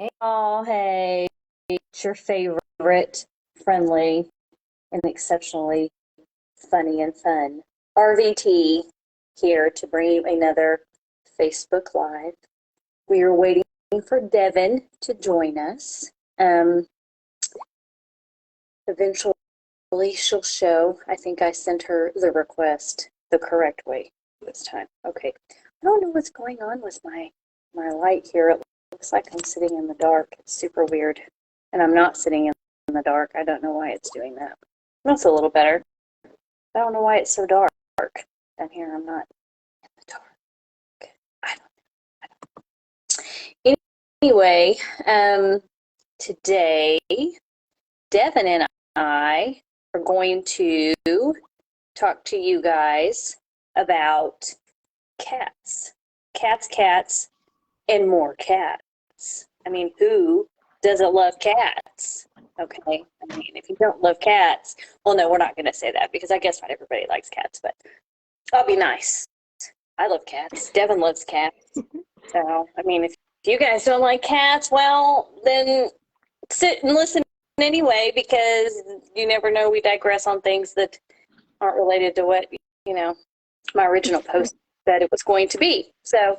Hey, all, hey, it's your favorite, friendly, and exceptionally funny and fun RVT here to bring you another Facebook Live. We are waiting for Devin to join us. Eventually, she'll show. I think I sent her the request the correct way this time. Okay. I don't know what's going on with my light here. It looks like I'm sitting in the dark. It's super weird. And I'm not sitting in the dark. I don't know why it's doing that. That's a little better. I don't know why it's so dark down here. I'm not in the dark. I don't know. Anyway, today, Devin and I are going to talk to you guys about cats. Cats, and more cats. I mean, who doesn't love cats? Okay. I mean, if you don't love cats, well, no, we're not going to say that because I guess not everybody likes cats, but I'll be nice. I love cats. Devin loves cats. So, I mean, if you guys don't like cats, well, then sit and listen anyway because you never know. We digress on things that aren't related to what, my original post that it was going to be. So,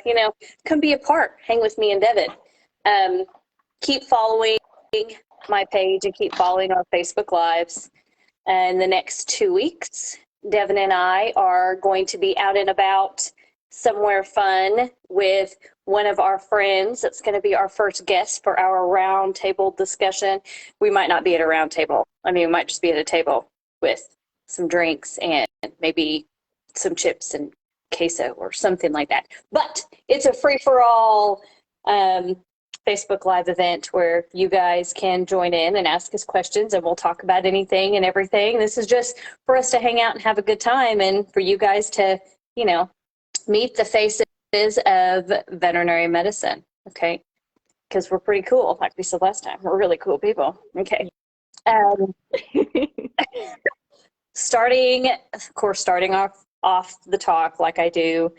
come be a part. Hang with me and Devin. Keep following my page and keep following our Facebook Lives. And the next 2 weeks, Devin and I are going to be out and about somewhere fun with one of our friends. That's going to be our first guest for our round table discussion. We might not be at a round table. I mean, we might just be at a table with some drinks and maybe some chips and queso or something like that. But it's a free-for-all Facebook Live event where you guys can join in and ask us questions and we'll talk about anything and everything. This is just for us to hang out and have a good time and for you guys to, meet the faces of veterinary medicine, okay? Because we're pretty cool, like we said last time. We're really cool people, okay? Starting off the talk like I do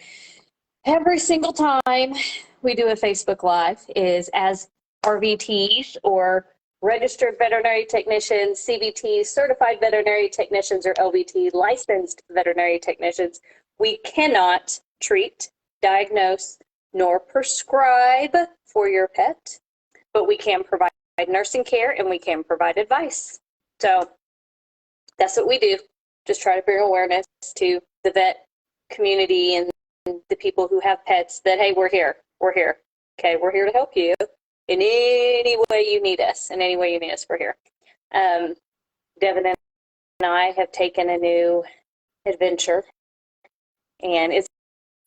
every single time we do a Facebook Live is as RVTs or registered veterinary technicians, CVTs, certified veterinary technicians, or LVT, licensed veterinary technicians. We cannot treat, diagnose, nor prescribe for your pet, but we can provide nursing care and we can provide advice. So that's what we do. Just try to bring awareness to the vet community and the people who have pets that, hey, we're here. Okay, we're here to help you in any way you need us. In any way you need us, we're here. Devin and I have taken a new adventure, and it's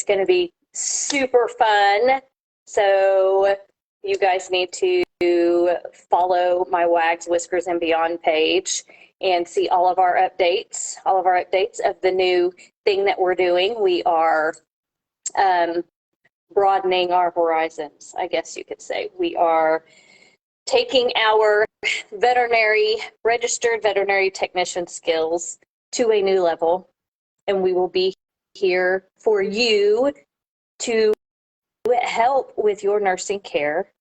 going to be super fun. So you guys need to follow my Wags, Whiskers, and Beyond page and see all of our updates of the new thing that we're doing. We are broadening our horizons, I guess you could say. We are taking our registered veterinary technician skills to a new level, and we will be here for you to help with your nursing care,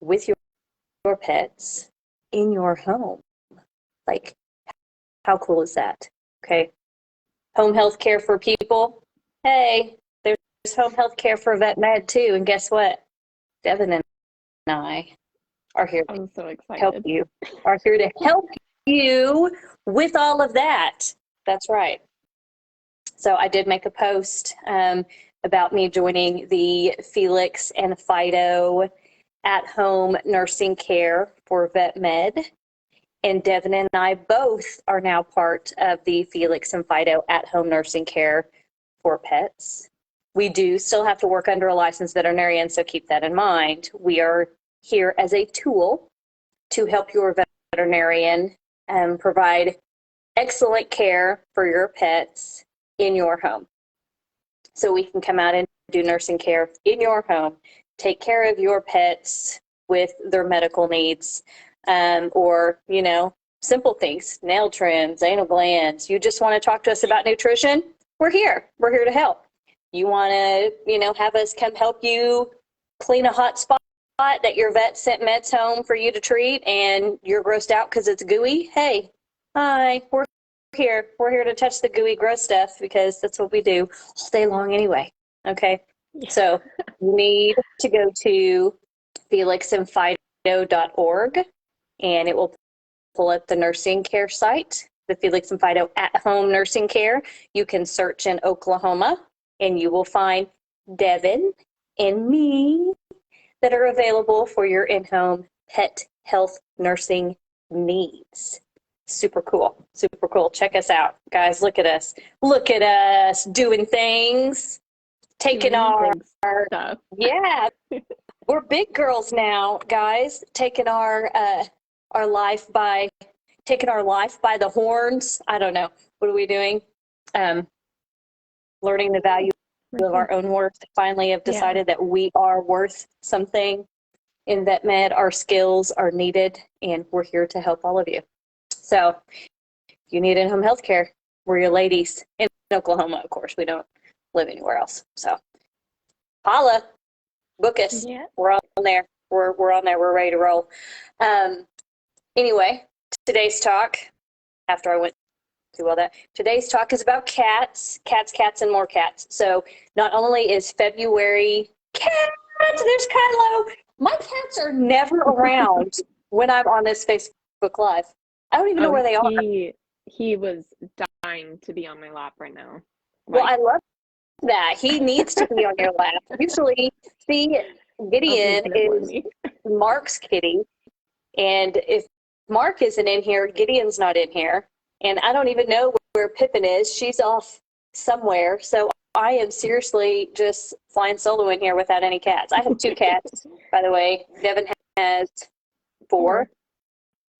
with your pets in your home. Like, how cool is that? Okay. Home health care for people. Hey, there's home health care for vet med too. And guess what? Devin and I are here to I'm so excited. help you. Are here to help you with all of that. That's right. So I did make a post about me joining the Felix and Fido at-home nursing care for vet med. And Devin and I both are now part of the Felix and Fido at-home nursing care for pets. We do still have to work under a licensed veterinarian, so keep that in mind. We are here as a tool to help your veterinarian provide excellent care for your pets in your home. So we can come out and do nursing care in your home, take care of your pets with their medical needs, or, simple things, nail trims, anal glands. You just want to talk to us about nutrition? We're here. We're here to help. You want to, have us come help you clean a hot spot that your vet sent meds home for you to treat and you're grossed out because it's gooey, hey, hi, we're here. We're here to touch the gooey, gross stuff because that's what we do all day long anyway. Okay. Yeah. So you need to go to felixandfido.org and it will pull up the nursing care site, the Felix and Fido at-home nursing care. You can search in Oklahoma and you will find Devin and me that are available for your in-home pet health nursing needs. Super cool. Super cool. Check us out. Guys, look at us. Look at us doing things. Taking our stuff. Yeah. We're big girls now, guys. Taking our life by the horns. I don't know. What are we doing? Learning the value of our own worth. Finally have decided that we are worth something in vet med. Our skills are needed and we're here to help all of you. So if you need in-home health care, we're your ladies in Oklahoma. Of course, we don't live anywhere else. So holla, book us. Yeah. We're on there. We're on there. We're ready to roll. Anyway, today's talk, after I went through all that, today's talk is about cats, and more cats. So not only is February cats, there's Kylo. My cats are never around when I'm on this Facebook Live. I don't even know where they are. He was dying to be on my lap right now. Well, I love that. He needs to be on your lap. Usually, see, Gideon is Mark's kitty. And if Mark isn't in here, Gideon's not in here. And I don't even know where Pippin is. She's off somewhere. So I am seriously just flying solo in here without any cats. I have 2 cats, by the way. Devin has 4.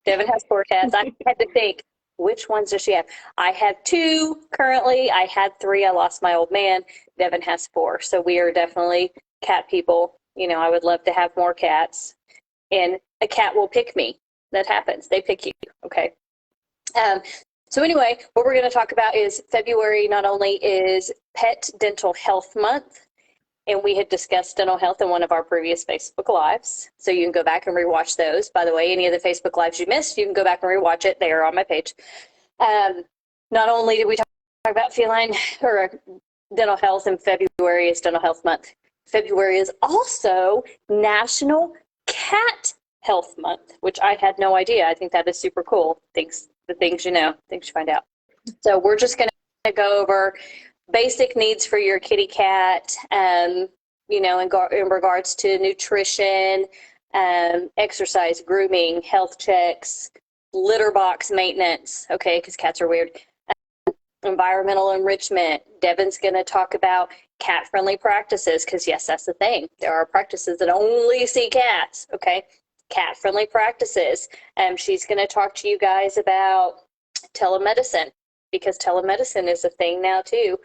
Devin has 4 cats. I had to think, which ones does she have? I have 2 currently. I had 3. I lost my old man. Devin has 4. So we are definitely cat people. You know, I would love to have more cats. And a cat will pick me. That happens. They pick you. Okay. So anyway, what we're going to talk about is February not only is Pet Dental Health Month, and we had discussed dental health in one of our previous Facebook Lives. So you can go back and rewatch those. By the way, any of the Facebook Lives you missed, you can go back and rewatch it. They are on my page. Not only did we talk about feline or dental health in February is Dental Health Month. February is also National Cat Health Month, which I had no idea. I think that is super cool. Things you find out. So we're just going to go over basic needs for your kitty cat, you know, in regards to nutrition, exercise, grooming, health checks, litter box maintenance, okay, because cats are weird. Environmental enrichment. Devin's going to talk about cat-friendly practices because, yes, that's the thing. There are practices that only see cats, okay? Cat-friendly practices. She's going to talk to you guys about telemedicine because telemedicine is a thing now, too.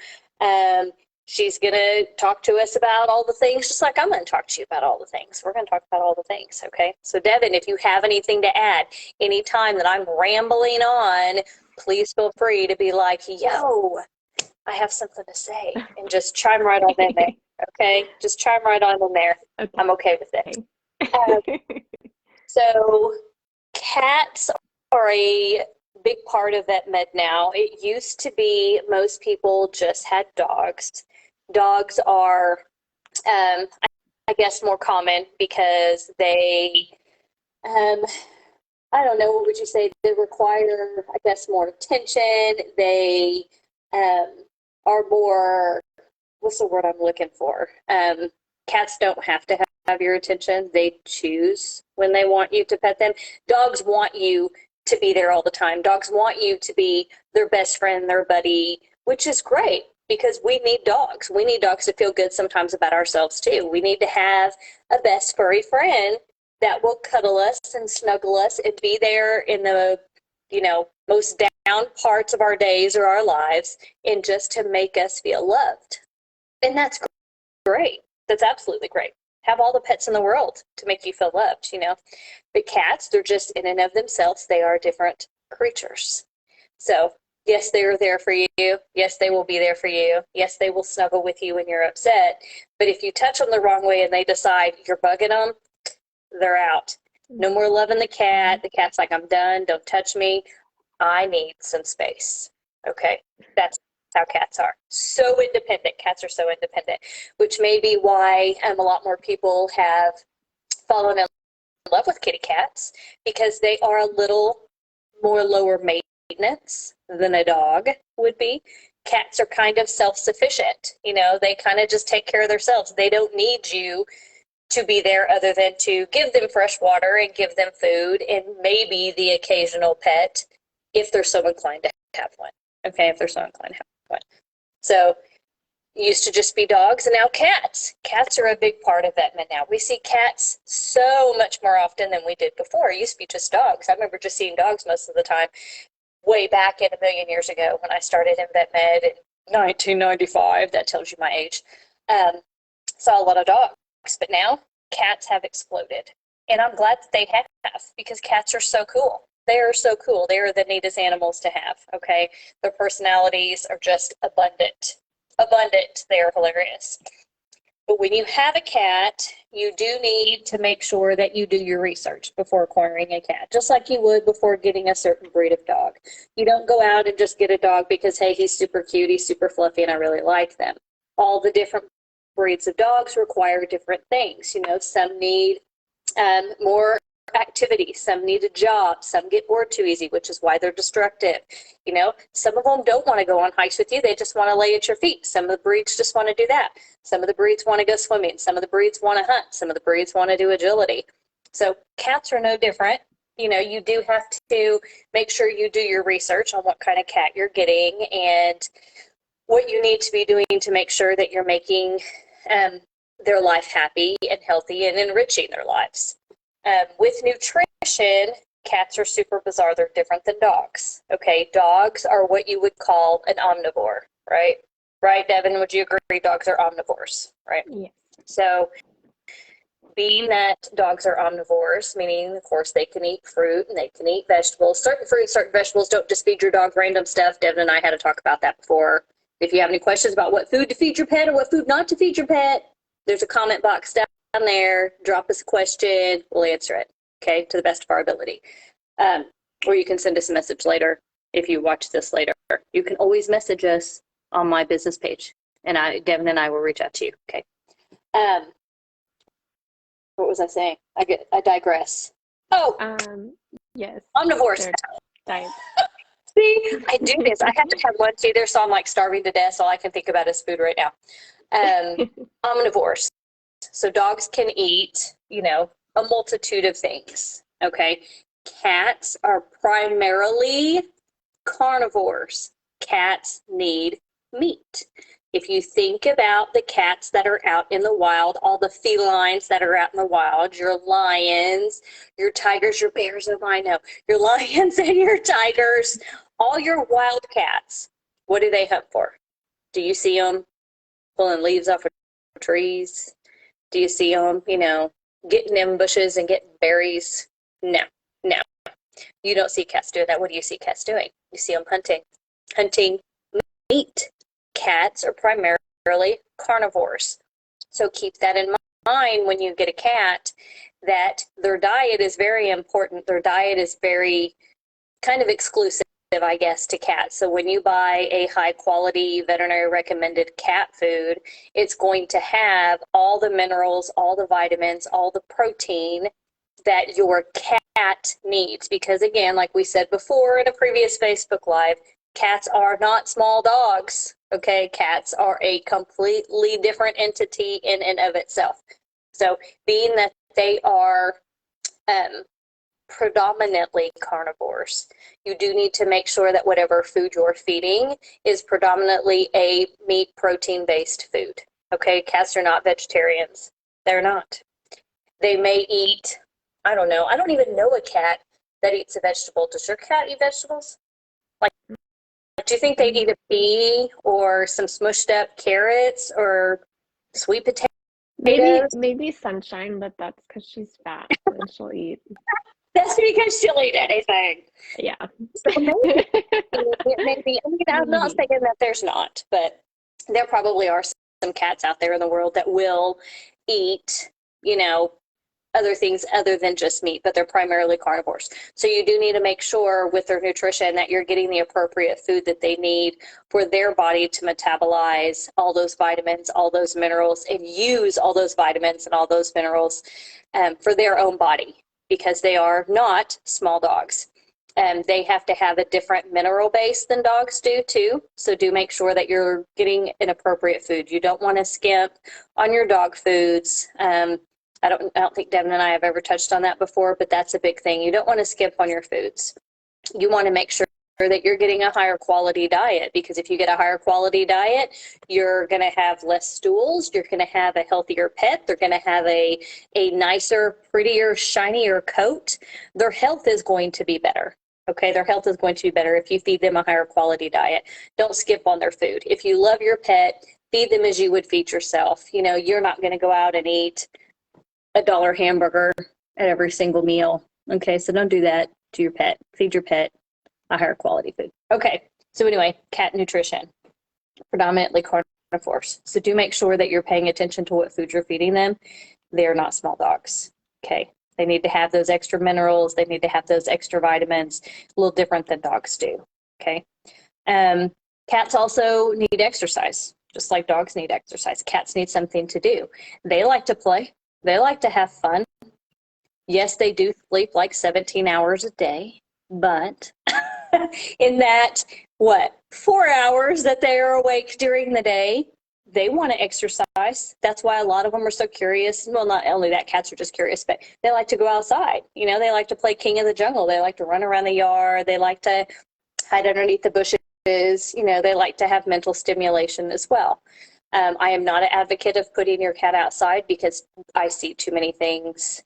She's going to talk to us about all the things, just like I'm going to talk to you about all the things. We're going to talk about all the things, okay? So, Devin, if you have anything to add, anytime that I'm rambling on, please feel free to be like, yo, I have something to say, and just chime right on in there, okay? Just chime right on in there. Okay. I'm okay with it. So cats are a big part of vet med now. It used to be most people just had dogs. Dogs are, I guess, more common because they, I don't know, what would you say? They require, I guess, more attention. They are more, what's the word I'm looking for? Cats don't have to have your attention. They choose when they want you to pet them. Dogs want you to be there all the time. Dogs want you to be their best friend, their buddy, which is great because we need dogs. We need dogs to feel good sometimes about ourselves too. We need to have a best furry friend that will cuddle us and snuggle us and be there in the, you know, most down parts of our days or our lives and just to make us feel loved. And that's great. That's absolutely great. Have all the pets in the world to make you feel loved, you know. But cats, they're just in and of themselves, they are different creatures. So, yes, they are there for you. Yes, they will be there for you. Yes, they will snuggle with you when you're upset. But if you touch them the wrong way and they decide you're bugging them, they're out. No more loving the cat. The cat's like, I'm done. Don't touch me. I need some space. Okay. That's how cats are. So independent. Cats are so independent, which may be why a lot more people have fallen in love with kitty cats, because they are a little more lower maintenance than a dog would be. Cats are kind of self-sufficient. They kind of just take care of themselves. They don't need you to be there other than to give them fresh water and give them food and maybe the occasional pet if they're so inclined to have one. Okay, if they're so inclined to have one. So used to just be dogs, and now cats. Cats are a big part of Vetman now. We see cats so much more often than we did before. It used to be just dogs. I remember just seeing dogs most of the time way back in a million years ago when I started in vet med in 1995. That tells you my age. Saw a lot of dogs, but now cats have exploded. And I'm glad that they have, because cats are so cool. They are so cool. They are the neatest animals to have, okay? Their personalities are just abundant. Abundant. They are hilarious. But when you have a cat, you do need to make sure that you do your research before acquiring a cat, just like you would before getting a certain breed of dog. You don't go out and just get a dog because, hey, he's super cute, he's super fluffy, and I really like them. All the different breeds of dogs require different things. Some need more activity, some need a job, some get bored too easy, which is why they're destructive. Some of them don't want to go on hikes with you, they just want to lay at your feet. Some of the breeds just want to do that. Some of the breeds want to go swimming, some of the breeds want to hunt, some of the breeds want to do agility. So cats are no different. You do have to make sure you do your research on what kind of cat you're getting and what you need to be doing to make sure that you're making their life happy and healthy and enriching their lives. With nutrition, cats are super bizarre. They're different than dogs. Okay, dogs are what you would call an omnivore, right? Right, Devin, would you agree dogs are omnivores, right? Yeah. So being that dogs are omnivores, meaning, of course, they can eat fruit and they can eat vegetables. Certain fruits, certain vegetables. Don't just feed your dog random stuff. Devin and I had to talk about that before. If you have any questions about what food to feed your pet or what food not to feed your pet, there's a comment box down there. Drop us a question. We'll answer it, okay, to the best of our ability. Or you can send us a message later if you watch this later. You can always message us on my business page, and Devin and I will reach out to you, okay? What was I saying? I digress. Oh, yes. omnivores. Diet. See, I do this. I have to have lunch either, so I'm like starving to death. So all I can think about is food right now. Omnivores. So dogs can eat, a multitude of things. Okay. Cats are primarily carnivores. Cats need meat. If you think about the cats that are out in the wild, all the felines that are out in the wild, your lions, your tigers, your bears, oh, I know, your lions and your tigers, all your wild cats, what do they hunt for? Do you see them pulling leaves off of trees? Do you see them, getting in bushes and getting berries? No, no. You don't see cats doing that. What do you see cats doing? You see them hunting meat. Cats are primarily carnivores. So keep that in mind when you get a cat, that their diet is very important. Their diet is very kind of exclusive, I guess, to cats. So when you buy a high quality veterinary recommended cat food, it's going to have all the minerals, all the vitamins, all the protein that your cat needs. Because again, like we said before in a previous Facebook Live, cats are not small dogs. Okay, cats are a completely different entity in and of itself. So being that they are predominantly carnivores, you do need to make sure that whatever food you're feeding is predominantly a meat protein based food. Okay, cats are not vegetarians. They're not. They may eat, I don't know, I don't even know a cat that eats a vegetable. Does your cat eat vegetables? Like, do you think they'd eat a pea or some smushed up carrots or sweet potatoes? Maybe Sunshine, but that's because she's fat and she'll eat. That's because she'll eat anything. Yeah. So maybe. I mean, I'm not saying that there's not, but there probably are some cats out there in the world that will eat, other things other than just meat, but they're primarily carnivores. So you do need to make sure with their nutrition that you're getting the appropriate food that they need for their body to metabolize all those vitamins, all those minerals, and use all those vitamins and all those minerals for their own body, because they are not small dogs. They have to have a different mineral base than dogs do too. So do make sure that you're getting an appropriate food. You don't want to skimp on your dog foods. I don't think Devin and I have ever touched on that before, but that's a big thing. You don't want to skimp on your foods. You want to make sure that you're getting a higher quality diet, because if you get a higher quality diet, you're going to have less stools. You're going to have a healthier pet. They're going to have a nicer, prettier, shinier coat. Their health is going to be better. Okay, their health is going to be better if you feed them a higher quality diet. Don't skip on their food. If you love your pet, feed them as you would feed yourself. You know, you're not going to go out and eat a dollar hamburger at every single meal. Okay, so don't do that to your pet. Feed your pet a higher quality food. Okay, so anyway, cat nutrition, predominantly carnivores. So do make sure that you're paying attention to what food you're feeding them. They're not small dogs. Okay, they need to have those extra minerals. They need to have those extra vitamins, a little different than dogs do. Okay, cats also need exercise, just like dogs need exercise. Cats need something to do. They like to play. They like to have fun. Yes, they do sleep like 17 hours a day, but in that, 4 hours that they are awake during the day, they want to exercise. That's why a lot of them are so curious. Well, not only that, cats are just curious, but they like to go outside. You know, they like to play king of the jungle. They like to run around the yard. They like to hide underneath the bushes. You know, they like to have mental stimulation as well. I am not an advocate of putting your cat outside, because I see too many things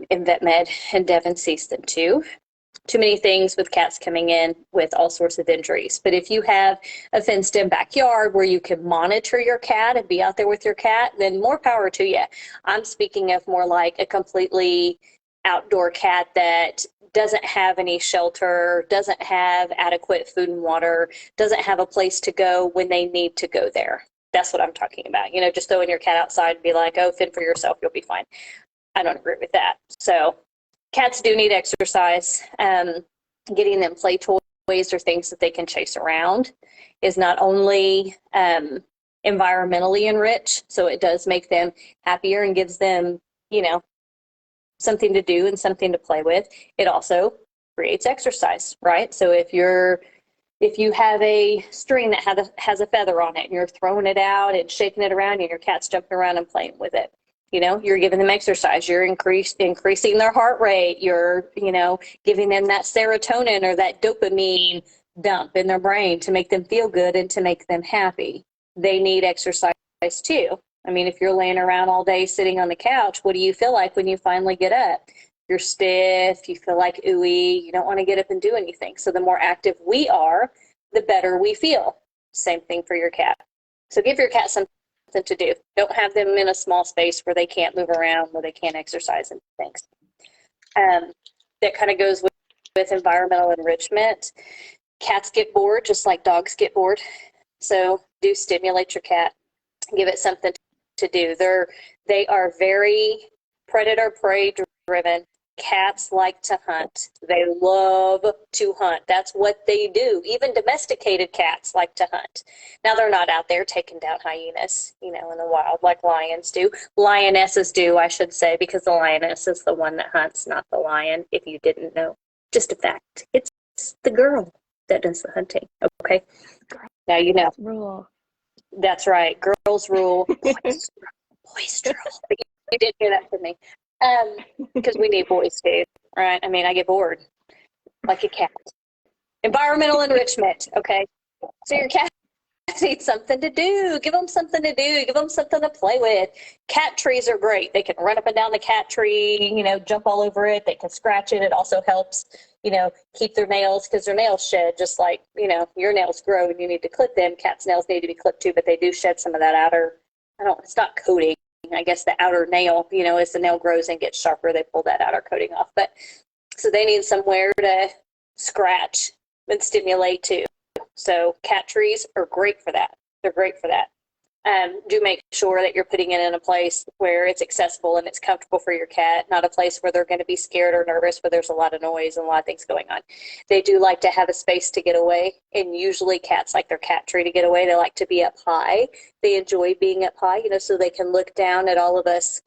in vet med, and Devin sees them too. Too many things with cats coming in with all sorts of injuries. But if you have a fenced in backyard where you can monitor your cat and be out there with your cat, then more power to you. I'm speaking of more like a completely outdoor cat that doesn't have any shelter, doesn't have adequate food and water, doesn't have a place to go when they need to go there. That's what I'm talking about. You know, just throwing your cat outside and be like, oh, fend for yourself, you'll be fine. I don't agree with that. So cats do need exercise. Getting them play toys or things that they can chase around is not only environmentally enriched, so it does make them happier and gives them, you know, something to do and something to play with. It also creates exercise, right? So if you have a string that has a feather on it and you're throwing it out and shaking it around and your cat's jumping around and playing with it, you know, you're giving them exercise. You're increasing their heart rate. You're, you know, giving them that serotonin or that dopamine dump in their brain to make them feel good and to make them happy. They need exercise too. I mean, if you're laying around all day sitting on the couch, what do you feel like when you finally get up? You're stiff, you feel like ooey, you don't want to get up and do anything. So the more active we are, the better we feel. Same thing for your cat. So give your cat something to do. Don't have them in a small space where they can't move around, where they can't exercise and things. That kind of goes with environmental enrichment. Cats get bored just like dogs get bored. So do stimulate your cat. Give it something to do. They are very predator prey driven. Cats like to hunt. They love to hunt. That's what they do. Even domesticated cats like to hunt. Now, they're not out there taking down hyenas, you know, in the wild like lions do. Lionesses do, I should say, because the lioness is the one that hunts, not the lion, if you didn't know. Just a fact. It's the girl that does the hunting, okay? Now you know. Rule. That's right. Girls rule. Boys rule. You did hear that from me. Because we need boys too, right? I mean, I get bored like a cat. Environmental enrichment, okay? So your cat needs something to do. Give them something to do. Give them something to play with. Cat trees are great. They can run up and down the cat tree, you know, jump all over it. They can scratch it. It also helps, you know, keep their nails, because their nails shed just like, you know, your nails grow and you need to clip them. Cats' nails need to be clipped too, but they do shed some of that outer, it's not coating. I guess the outer nail, you know, as the nail grows and gets sharper, they pull that outer coating off. But so they need somewhere to scratch and stimulate too. So cat trees are great for that. They're great for that. Do make sure that you're putting it in a place where it's accessible and it's comfortable for your cat, not a place where they're going to be scared or nervous, where there's a lot of noise and a lot of things going on. They do like to have a space to get away, and usually cats like their cat tree to get away. They like to be up high. They enjoy being up high, so they can look down at all of us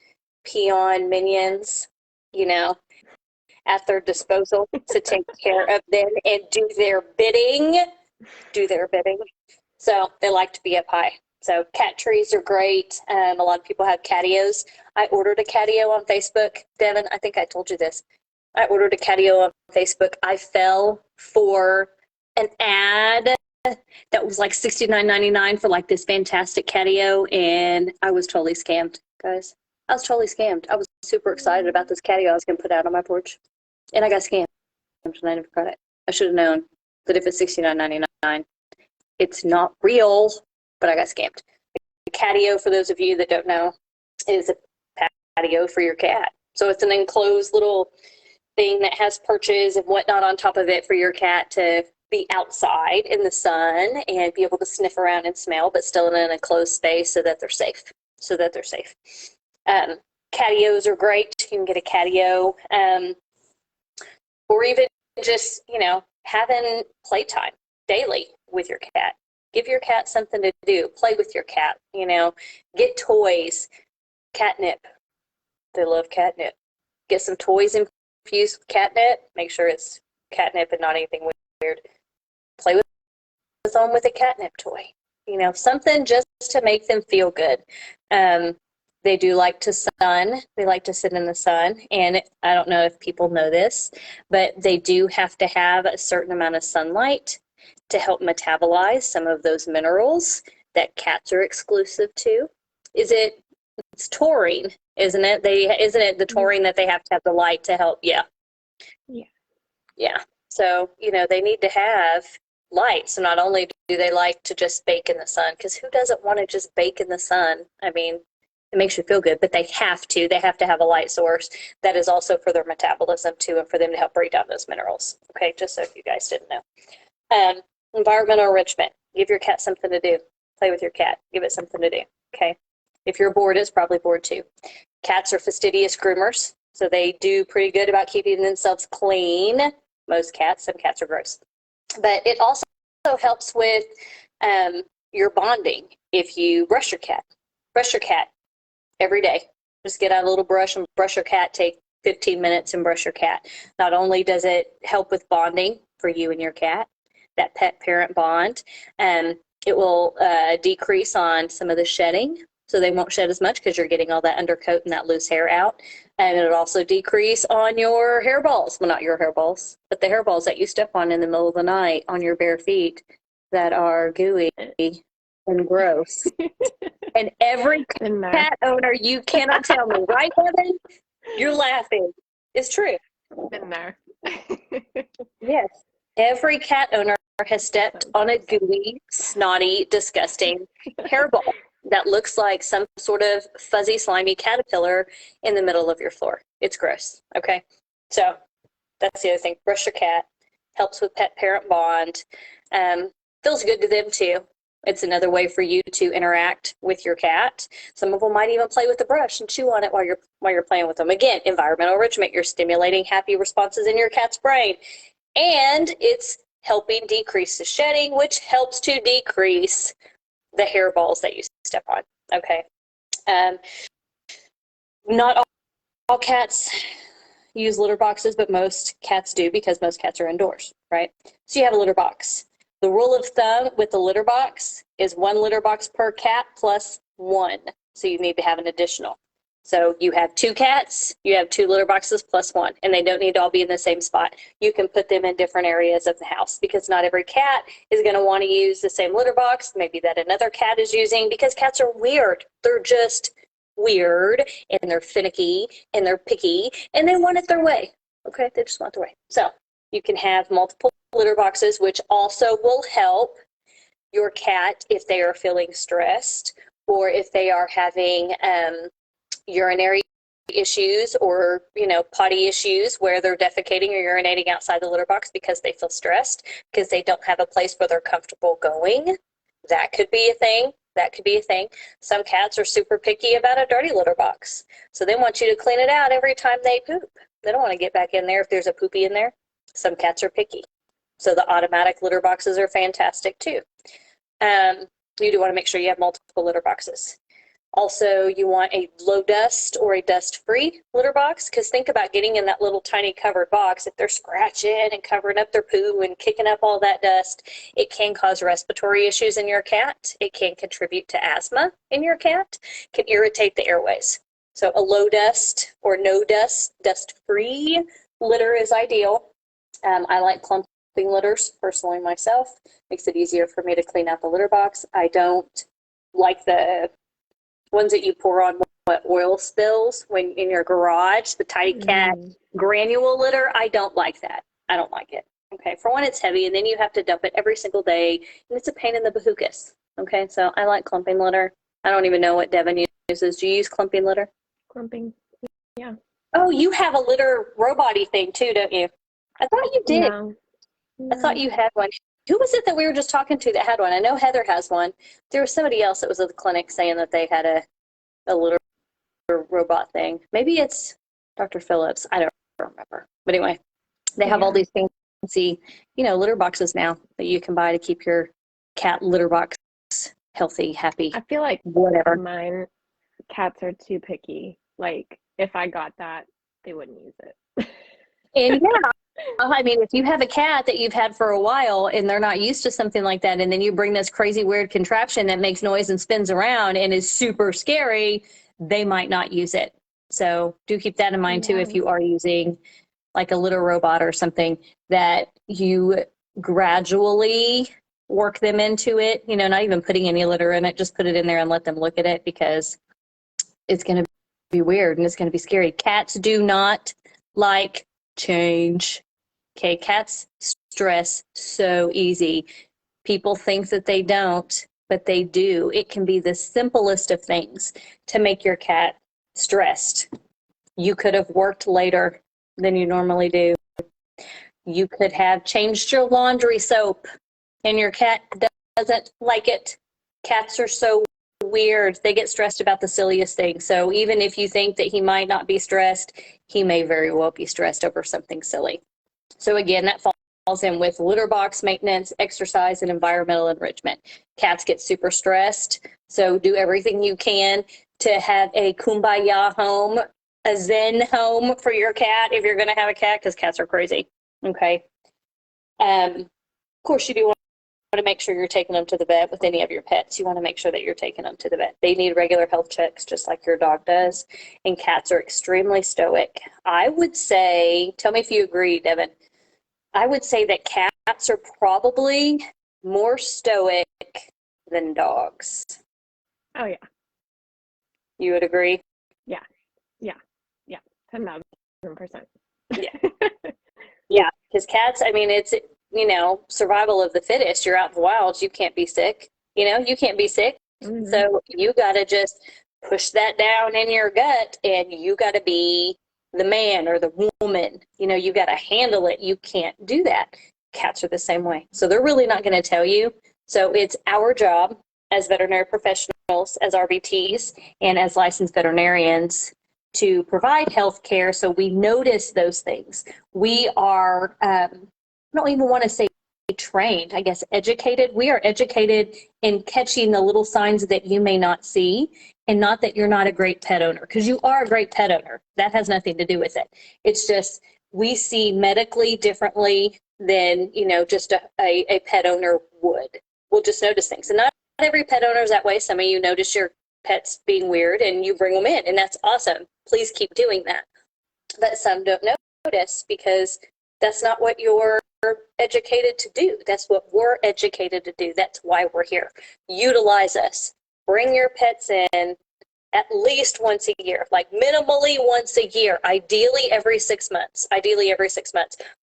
peon minions, at their disposal to take care of them and do their bidding. So they like to be up high. So cat trees are great. A lot of people have catios. I ordered a catio on Facebook. Devin, I think I told you this. I ordered a catio on Facebook. I fell for an ad that was like $69.99 for like this fantastic catio, and I was totally scammed, guys. I was totally scammed. I was super excited about this catio I was going to put out on my porch, and I got scammed, and I never got it. I should have known that if it's $69.99, it's not real, but I got scammed. A catio, for those of you that don't know, is a patio for your cat. So it's an enclosed little thing that has perches and whatnot on top of it for your cat to be outside in the sun and be able to sniff around and smell, but still in an enclosed space so that they're safe. Catios are great. You can get a catio, or even just, having playtime daily with your cat. Give your cat something to do. Play with your cat, get toys. Catnip. They love catnip. Get some toys infused with catnip. Make sure it's catnip and not anything weird. Play with them with a catnip toy. Something just to make them feel good. They do like to sun. They like to sit in the sun. And I don't know if people know this, but they do have to have a certain amount of sunlight to help metabolize some of those minerals that cats are exclusive to. It's taurine, isn't it? Isn't it the taurine that they have to have the light to help? Yeah. So, they need to have light. So not only do they like to just bake in the sun, because who doesn't want to just bake in the sun? I mean, it makes you feel good, but they have to have a light source that is also for their metabolism too, and for them to help break down those minerals. Okay, just so if you guys didn't know. Environmental enrichment. Give your cat something to do. Play with your cat. Give it something to do. Okay. If you're bored, it's probably bored too. Cats are fastidious groomers, so they do pretty good about keeping themselves clean. Most cats. Some cats are gross. But it also helps with your bonding. If you brush your cat every day. Just get out a little brush and brush your cat. Take 15 minutes and brush your cat. Not only does it help with bonding for you and your cat, that pet-parent bond, it will decrease on some of the shedding. So they won't shed as much because you're getting all that undercoat and that loose hair out. And it'll also decrease on your hairballs. Well, not your hairballs, but the hairballs that you step on in the middle of the night on your bare feet that are gooey and gross. And every cat owner, you cannot tell me, right, Devin? You're laughing. It's true. Been there. Yes. Every cat owner has stepped on a gooey, snotty, disgusting hairball that looks like some sort of fuzzy, slimy caterpillar in the middle of your floor. It's gross. Okay. So that's the other thing. Brush your cat. Helps with pet-parent bond. Feels good to them too. It's another way for you to interact with your cat. Some of them might even play with the brush and chew on it while you're playing with them. Again, environmental enrichment. You're stimulating happy responses in your cat's brain. And it's helping decrease the shedding, which helps to decrease the hairballs that you step on. Okay. Not all cats use litter boxes, but most cats do because most cats are indoors, right? So you have a litter box. The rule of thumb with the litter box is 1 litter box per cat plus 1. So you need to have an additional. So you have 2 cats, you have 2 litter boxes plus 1, and they don't need to all be in the same spot. You can put them in different areas of the house because not every cat is going to want to use the same litter box, maybe that another cat is using, because cats are weird. They're just weird, and they're finicky, and they're picky, and they want it their way. Okay, they just want their way. So you can have multiple litter boxes, which also will help your cat if they are feeling stressed or if they are having urinary issues or, potty issues where they're defecating or urinating outside the litter box because they feel stressed, because they don't have a place where they're comfortable going. That could be a thing That could be a thing. Some cats are super picky about a dirty litter box. So they want you to clean it out every time they poop. They don't want to get back in there if there's a poopy in there. Some cats are picky. So the automatic litter boxes are fantastic too. You do want to make sure you have multiple litter boxes. Also, you want a low dust or a dust-free litter box, because think about getting in that little tiny covered box. If they're scratching and covering up their poo and kicking up all that dust, it can cause respiratory issues in your cat. It can contribute to asthma in your cat, can irritate the airways. So a low dust or no dust, dust-free litter is ideal. I like clumping litters personally myself. Makes it easier for me to clean out the litter box. I don't like the ones that you pour on oil spills when in your garage, the tiny cat granule litter. I don't like that. I don't like it. Okay, for one, it's heavy, and then you have to dump it every single day, and it's a pain in the bahookus. Okay, so I like clumping litter. I don't even know what Devin uses. Do you use clumping litter? Clumping, yeah. Oh, you have a litter robot-y thing too, don't you? I thought you did. No. I thought you had one. Who was it that we were just talking to that had one? I know Heather has one. There was somebody else that was at the clinic saying that they had a litter robot thing. Maybe it's Dr. Phillips. I don't remember. But anyway, they have all these fancy, litter boxes now that you can buy to keep your cat litter box healthy, happy. I feel like whatever. Mine cats are too picky. Like, if I got that, they wouldn't use it. And yeah, I mean, if you have a cat that you've had for a while and they're not used to something like that, and then you bring this crazy weird contraption that makes noise and spins around and is super scary, they might not use it. So do keep that in mind too, if you are using like a litter robot or something, that you gradually work them into it, not even putting any litter in it, just put it in there and let them look at it, because it's going to be weird and it's going to be scary. Cats do not like change. Okay, cats stress so easy. People think that they don't, but they do. It can be the simplest of things to make your cat stressed. You could have worked later than you normally do. You could have changed your laundry soap and your cat doesn't like it. Cats are so weird. They get stressed about the silliest things. So even if you think that he might not be stressed, he may very well be stressed over something silly. So again, that falls in with litter box maintenance, exercise, and environmental enrichment. Cats get super stressed, so do everything you can to have a kumbaya home, a zen home for your cat if you're going to have a cat, because cats are crazy. Okay. Of course, you do want to make sure you're taking them to the vet with any of your pets. You want to make sure that you're taking them to the vet. They need regular health checks just like your dog does. And cats are extremely stoic. I would say, tell me if you agree, Devin, I would say that cats are probably more stoic than dogs. Oh, yeah. You would agree? Yeah. 10,000%. Yeah. Yeah, because cats, I mean, it's, survival of the fittest. You're out in the wilds, you can't be sick. You can't be sick. Mm-hmm. So you got to just push that down in your gut, and you got to be the man or the woman. You got to handle it. You can't do that. Cats are the same way. So they're really not going to tell you. So it's our job as veterinary professionals, as RVTs, and as licensed veterinarians to provide health care, so we notice those things. We are, I don't even want to say trained, I guess educated. We are educated in catching the little signs that you may not see, and not that you're not a great pet owner, because you are a great pet owner. That has nothing to do with it. It's just we see medically differently than, just a pet owner would. We'll just notice things. And not every pet owner is that way. Some of you notice your pets being weird and you bring them in, and that's awesome. Please keep doing that. But some don't notice, because that's not what you're educated to do. That's what we're educated to do. That's why we're here. Utilize us. Bring your pets in at least once a year, like minimally once a year, ideally every 6 months.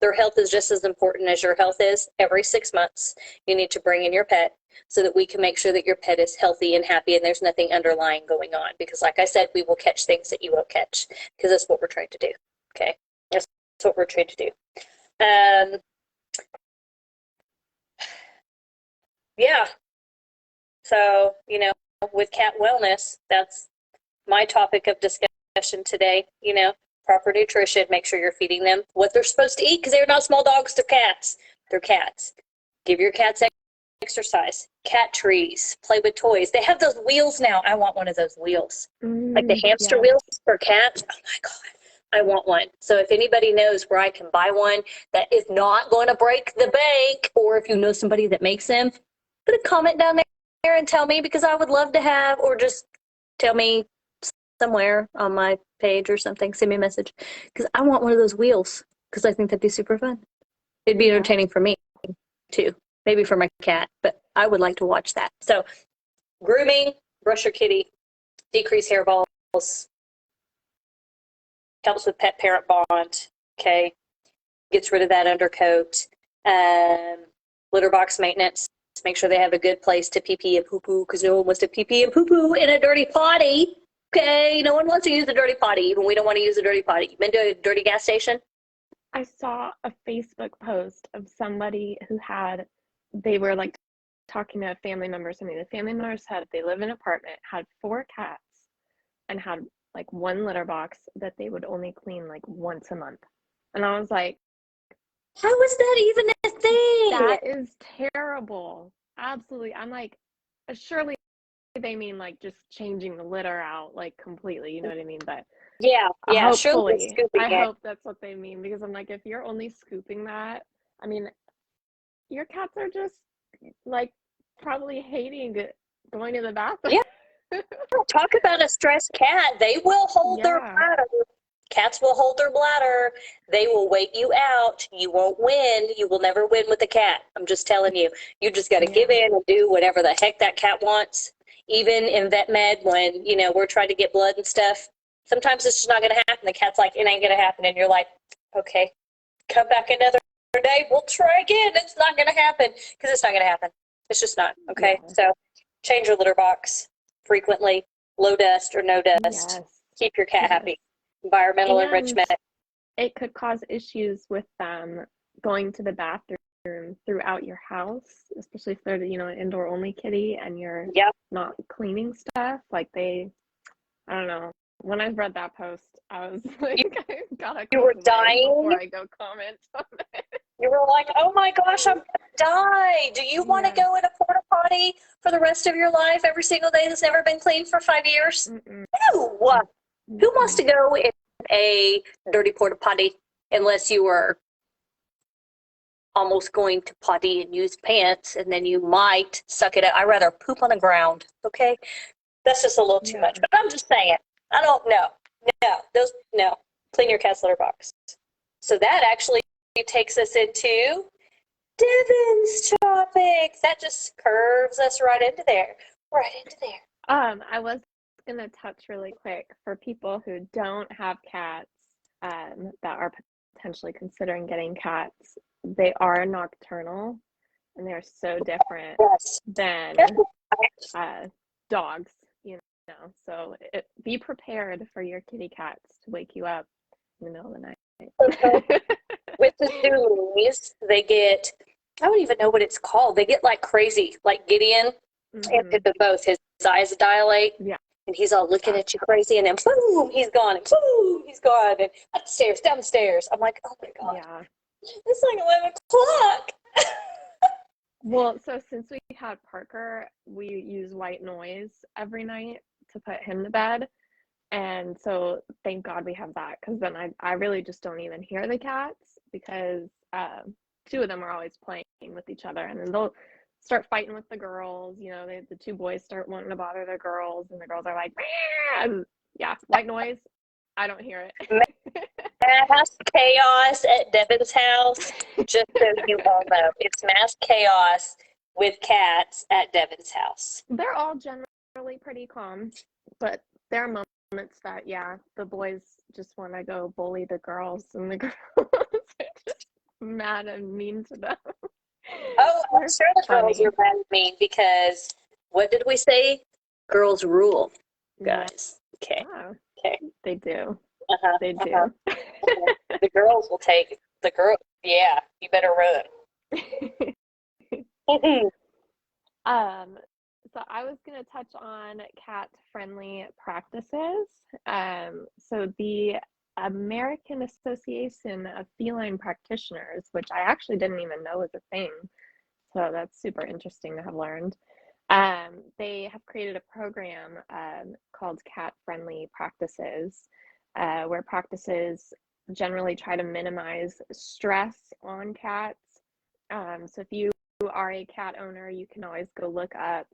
Their health is just as important as your health is. Every 6 months, you need to bring in your pet so that we can make sure that your pet is healthy and happy and there's nothing underlying going on. Because like I said, we will catch things that you won't catch, because that's what we're trying to do. Okay? That's what we're trying to do. Yeah. So, with cat wellness, that's my topic of discussion today. Proper nutrition, make sure you're feeding them what they're supposed to eat, because they're not small dogs, they're cats. They're cats. Give your cats exercise, cat trees, play with toys. They have those wheels now. I want one of those wheels. Like the hamster Yes. wheels for cats. Oh my God, I want one. So if anybody knows where I can buy one that is not going to break the bank, or if you know somebody that makes them, put a comment down there and tell me, because I would love to have, or just tell me somewhere on my page or something, send me a message, because I want one of those wheels, because I think that'd be super fun. It'd be entertaining for me too, maybe for my cat, but I would like to watch that. So grooming, brush your kitty, decrease hairballs, helps with pet parent bond, okay, gets rid of that undercoat. Litter box maintenance, make sure they have a good place to pee pee and poo poo, because no one wants to pee pee and poo poo in a dirty potty. Okay, no one wants to use a dirty potty. Even we don't want to use a dirty potty. You been to a dirty gas station? I saw a Facebook post of somebody who they were like talking to a family member. Something the family member said they live in an apartment, had 4 cats, and had like 1 litter box that they would only clean like once a month. And I was like, how is that even a thing? That is terrible. Absolutely. I'm like, surely they mean like just changing the litter out like completely, you know what I mean? But yeah, hopefully, I it. hope that's what they mean, because I'm like, if you're only scooping that, I mean, your cats are just like probably hating going to the bathroom. Yeah, talk about a stressed cat. They will hold their bladder. Cats will hold their bladder. They will wait you out. You won't win. You will never win with a cat. I'm just telling you. You just got to give in and do whatever the heck that cat wants. Even in vet med, when, we're trying to get blood and stuff, sometimes it's just not going to happen. The cat's like, it ain't going to happen. And you're like, okay, come back another day. We'll try again. It's not going to happen, because it's not going to happen. It's just not. Okay. Yeah. So change your litter box frequently, low dust or no dust. Yes. Keep your cat happy. Environmental enrichment. It could cause issues with them going to the bathroom throughout your house, especially if they're, an indoor only kitty and you're not cleaning stuff. Like I don't know. When I read that post, I was like, I gotta you were dying before I go comment on it. You were like, oh my gosh, I'm gonna die. Do you want to go in a porta potty for the rest of your life every single day that's never been cleaned for 5 years? No. Who wants to go in a dirty porta potty unless you were almost going to potty and use pants, and then you might suck it out? I'd rather poop on the ground, okay? That's just a little too much, but I'm just saying. I don't know. No. Clean your cat's litter box. So that actually takes us into Devin's topics. That just curves us right into there. I was gonna touch really quick for people who don't have cats, that are potentially considering getting cats. They are nocturnal, and they're so different than dogs. So be prepared for your kitty cats to wake you up in the middle of the night. With the Zoomies, they get, I don't even know what it's called. They get like crazy, like Gideon, and both. His eyes dilate, and he's all looking at you crazy, and then boom, he's gone, and boom, he's gone, and up the stairs, down the stairs. I'm like, oh my God. Yeah. It's like 11 o'clock. Well, so since we had Parker, we use white noise every night to put him to bed. And so thank God we have that, because then I really just don't even hear the cats, because 2 of them are always playing with each other, and then they'll start fighting with the girls. The 2 boys start wanting to bother the girls, and the girls are like, and white noise. I don't hear it. Mass chaos at Devin's house. Just so you all know, it's mass chaos with cats at Devin's house. They're all generally pretty calm, but there are moments that the boys just want to go bully the girls, and the girls are just mad and mean to them. Oh, I'm sure the girls are mad at me, because what did we say? Girls rule, guys. Okay. Okay. They do. They do. The girls will take the girl. Yeah, you better run. So I was going to touch on cat-friendly practices. So the American Association of Feline Practitioners, which I actually didn't even know was a thing, so that's super interesting to have learned. They have created a program called Cat-Friendly Practices, where practices generally try to minimize stress on cats. So if you are a cat owner, you can always go look up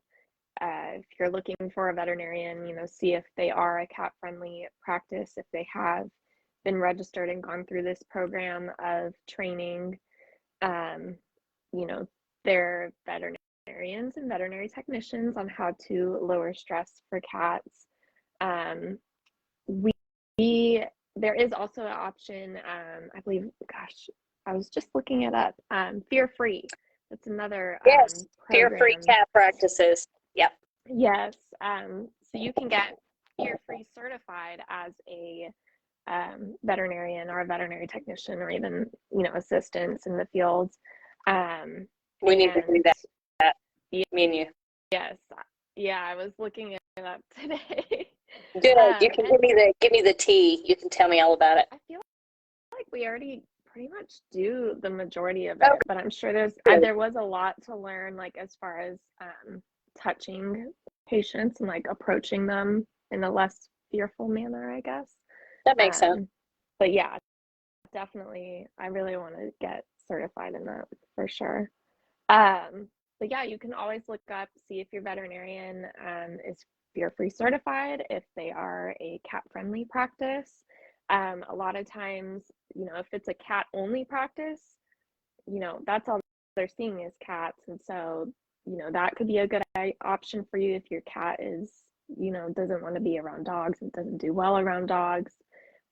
if you're looking for a veterinarian, see if they are a cat-friendly practice, if they have been registered and gone through this program of training, you know, their veterinarians and veterinary technicians on how to lower stress for cats. We there is also an option, I believe, gosh, I was just looking it up, Fear Free. That's another Yes, fear-free program. cat practices. Yep. Yes. So you can get fear-free certified as a veterinarian or a veterinary technician or even, assistants in the field. We need to do that. Yeah, Me and you. yes. Yeah, I was looking it up today. Good. You can give me the tea. You can tell me all about it. I feel like we already pretty much do the majority of it, Okay. but I'm sure there was a lot to learn, like as far as touching patients and like approaching them in a less fearful manner, I guess. That makes sense. But yeah, definitely, I really want to get certified in that for sure. But yeah, you can always look up, see if your veterinarian is fear-free certified, if they are a cat-friendly practice. A lot of times, if it's a cat-only practice, that's all they're seeing is cats. And so, that could be a good option for you if your cat is, doesn't want to be around dogs and doesn't do well around dogs.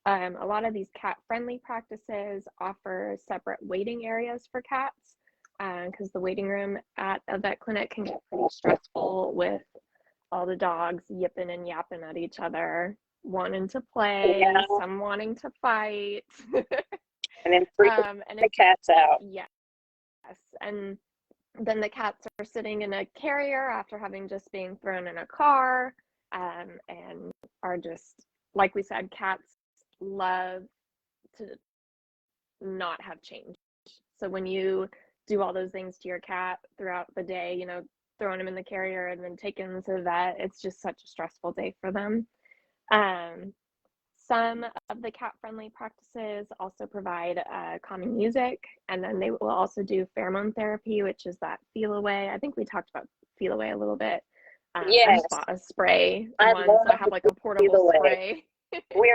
A lot of these cat-friendly practices offer separate waiting areas for cats because the waiting room at a vet clinic can get pretty stressful with all the dogs yipping and yapping at each other, wanting to play, some wanting to fight. And then freaking the cats out. Yes. And then the cats are sitting in a carrier after having just been thrown in a car, and are just, like we said, cats love to not have change. So when you do all those things to your cat throughout the day, throwing them in the carrier and then taking them to the vet, it's just such a stressful day for them. Some of the cat-friendly practices also provide calming music, and then they will also do pheromone therapy, which is that feel away. I think we talked about feel away a little bit. Yes. I just bought a spray once, so I have like a portable spray. We're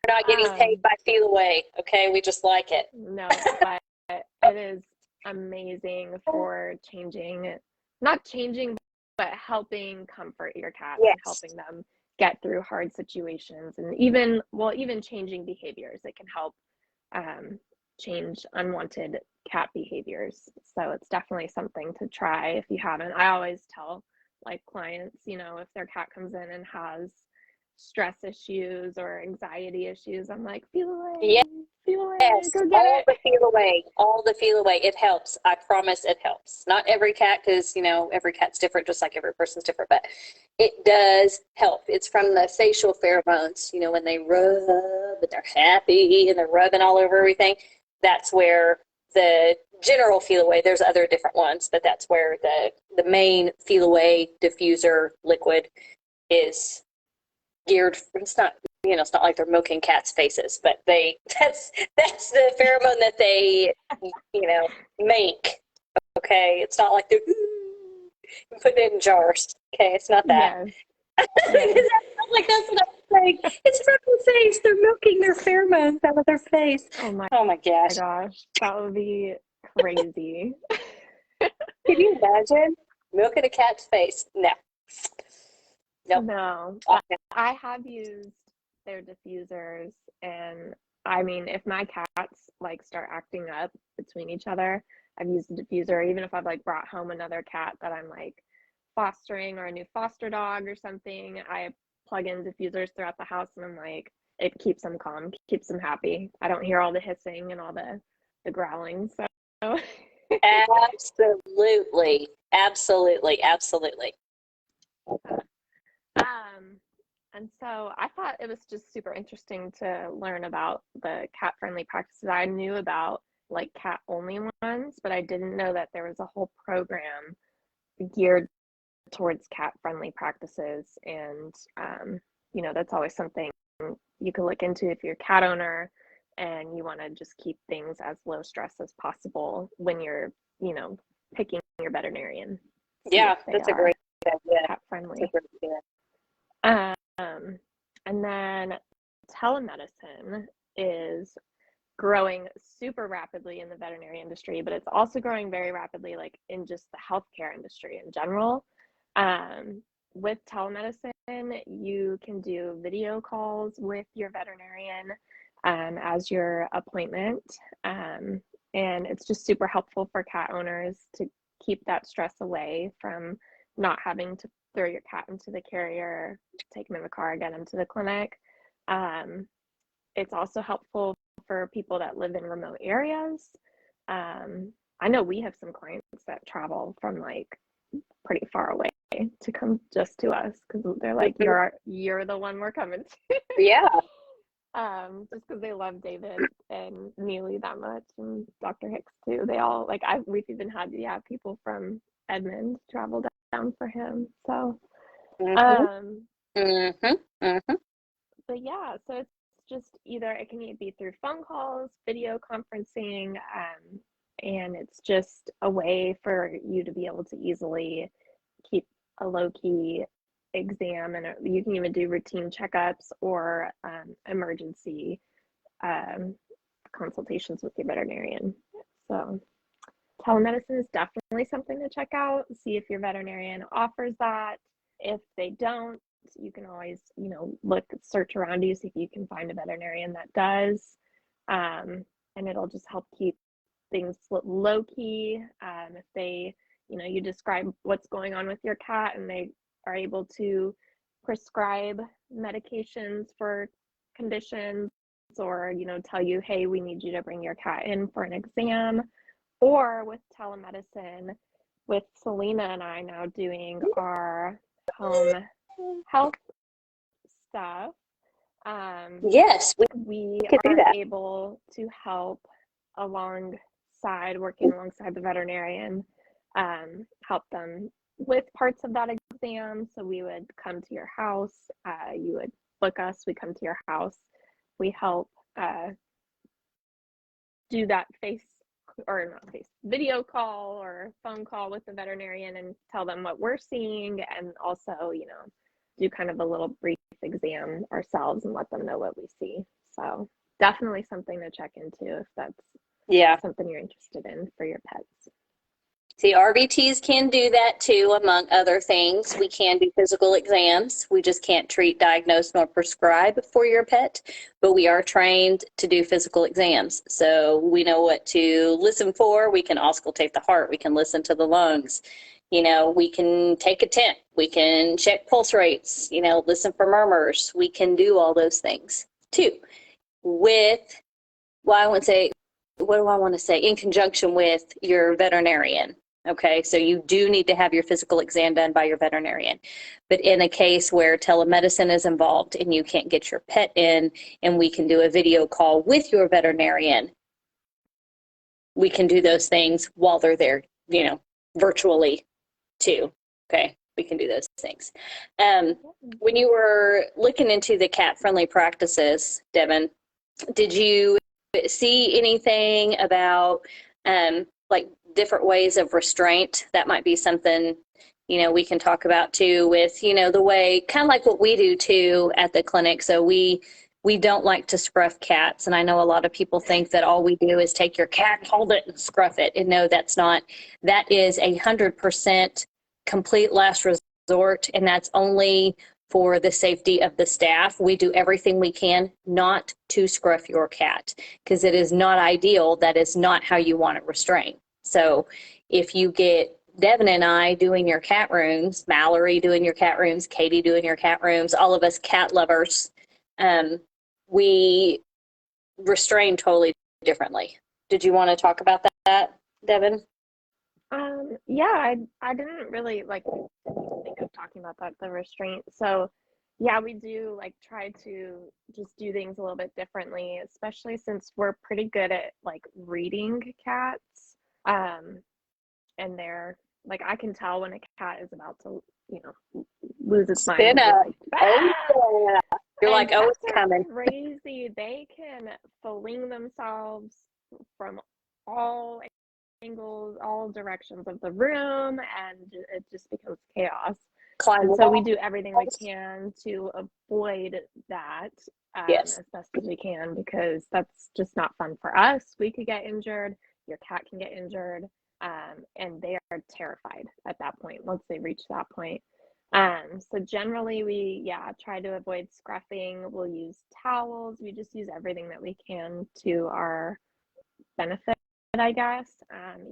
not getting paid by Feel Away, okay? We just like it. No, but it is amazing for not changing, but helping comfort your cats and helping them get through hard situations, and even changing behaviors. It can help change unwanted cat behaviors. So it's definitely something to try if you haven't. I always tell like clients, if their cat comes in and has stress issues or anxiety issues, I'm like, feel away. Yes. Feel away. Yes. Go get all it. the feel away. All the feel away. It helps. I promise it helps. Not every cat, because, every cat's different, just like every person's different, but it does help. It's from the facial pheromones, when they rub and they're happy and they're rubbing all over everything. That's where the general feel away, there's other different ones, but that's where the main feel away diffuser liquid is geared. It's not like they're milking cats' faces, but that's the pheromone that they make. Okay, it's not like they're putting it in jars. Okay, it's not that. Yes. Yes. Like that's what I'm saying. It's from the face. They're milking their pheromones out of their face. Oh my gosh. That would be crazy. Can you imagine milking a cat's face? No. Nope. No. I have used their diffusers, and I mean, if my cats like start acting up between each other, I've used the diffuser. Even if I've like brought home another cat that I'm like fostering, or a new foster dog or something, I plug in diffusers throughout the house, and I'm like, it keeps them calm, keeps them happy. I don't hear all the hissing and all the growling. So Absolutely. Um, and so I thought it was just super interesting to learn about the cat friendly practices. I knew about like cat only ones, but I didn't know that there was a whole program geared towards cat friendly practices. And, that's always something you can look into if you're a cat owner and you want to just keep things as low stress as possible when you're, picking your veterinarian. See Yeah, if they that's a are great idea. cat That's a friendly. great idea. And then telemedicine is growing super rapidly in the veterinary industry, but it's also growing very rapidly like in just the healthcare industry in general. Um, with telemedicine, you can do video calls with your veterinarian as your appointment. And it's just super helpful for cat owners to keep that stress away from not having to throw your cat into the carrier, take him in the car, get him to the clinic. Um, it's also helpful for people that live in remote areas. I know we have some clients that travel from like pretty far away to come just to us because they're like, you're the one we're coming to. Yeah. Just because they love David and Neely that much, and Dr. Hicks too. They all like we've even had people from Edmond travel down for him. So Mm-hmm. um Mm-hmm. Mm-hmm. but yeah, so it's just either it can be through phone calls, video conferencing, and it's just a way for you to be able to easily keep a low key exam, and you can even do routine checkups or emergency um, consultations with your veterinarian. So telemedicine is definitely something to check out. See if your veterinarian offers that. If they don't, you can always, search around you, see if you can find a veterinarian that does. And it'll just help keep things low key. If they, you describe what's going on with your cat and they are able to prescribe medications for conditions or, tell you, hey, we need you to bring your cat in for an exam. Or with telemedicine, with Selena and I now doing our home health stuff, Yes, we we could do are that. able to help working alongside the veterinarian, help them with parts of that exam. So we would come to your house, you would book us, we come to your house, we help do that video call or phone call with the veterinarian and tell them what we're seeing, and also, do kind of a little brief exam ourselves and let them know what we see. So definitely something to check into if that's Yeah. something you're interested in for your pets. See, RVTs can do that too, among other things. We can do physical exams. We just can't treat, diagnose, nor prescribe for your pet, but we are trained to do physical exams. So we know what to listen for. We can auscultate the heart. We can listen to the lungs. We can take a temp. We can check pulse rates, listen for murmurs. We can do all those things too. I would say, what do I want to say? In conjunction with your veterinarian. Okay, so you do need to have your physical exam done by your veterinarian. But in a case where telemedicine is involved and you can't get your pet in, and we can do a video call with your veterinarian, we can do those things while they're there, virtually too. Okay, we can do those things. When you were looking into the cat friendly practices, Devin, did you see anything about like different ways of restraint? That might be something we can talk about too, with the way, kind of like what we do too at the clinic. So we don't like to scruff cats, and I know a lot of people think that all we do is take your cat, hold it, and scruff it. And no, that's not. That is 100% complete last resort, and that's only for the safety of the staff. We do everything we can not to scruff your cat, because it is not ideal. That is not how you want it restrained. So if you get Devin and I doing your cat rooms, Mallory doing your cat rooms, Katie doing your cat rooms, all of us cat lovers, we restrain totally differently. Did you want to talk about that, Devin? Yeah, I didn't really like think of talking about that, the restraint. So yeah, we do like try to just do things a little bit differently, especially since we're pretty good at like reading cats. Um, and they're like I can tell when a cat is about to, you know, lose its mind Spin and be up. like, Oh, ah! yeah. You're And like, oh, cats it's are coming. crazy. They can fling themselves from all angles, all directions of the room, and it just becomes chaos. Climb And so we do walls. everything we can to avoid that Yes. as best as we can because that's just not fun for us. We could get injured, your cat can get injured, and they are terrified at that point once they reach that point. So generally we, yeah, try to avoid scruffing. We'll use towels. We just use everything that we can to our benefit, I guess.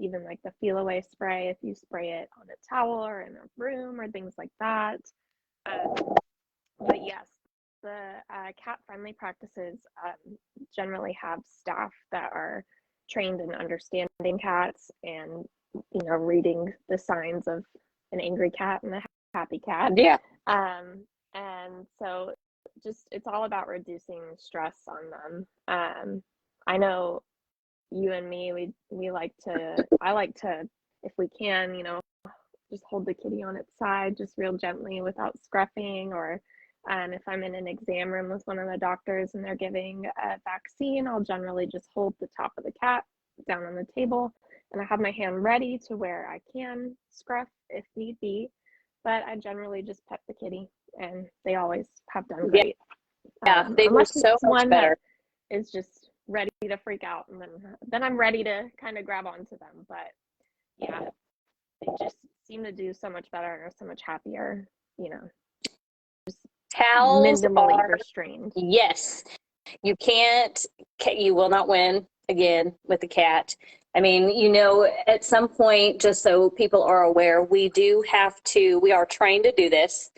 Even like the feel away spray, if you spray it on a towel or in a room or things like that. But yes, the cat friendly practices generally have staff that are trained in understanding cats and, you know, reading the signs of an angry cat and a happy cat. Yeah. And so just it's all about reducing stress on them. I know you and me, we like to, I like to, if we can, you know, just hold the kitty on its side just real gently without scruffing, or if I'm in an exam room with one of the doctors and they're giving a vaccine, I'll generally just hold the top of the cat down on the table and I have my hand ready to where I can scruff if need be, but I generally just pet the kitty and they always have done Yeah. great, Yeah. They do unless so it's much one that better. is just ready to freak out, and then I'm ready to kind of grab onto them. But yeah, they just seem to do so much better and are so much happier, you know, Towels minimally are, restrained. yes. You can't, you will not win again with the cat. I mean, you know, at some point, just so people are aware, we do have to, we are trained to do this.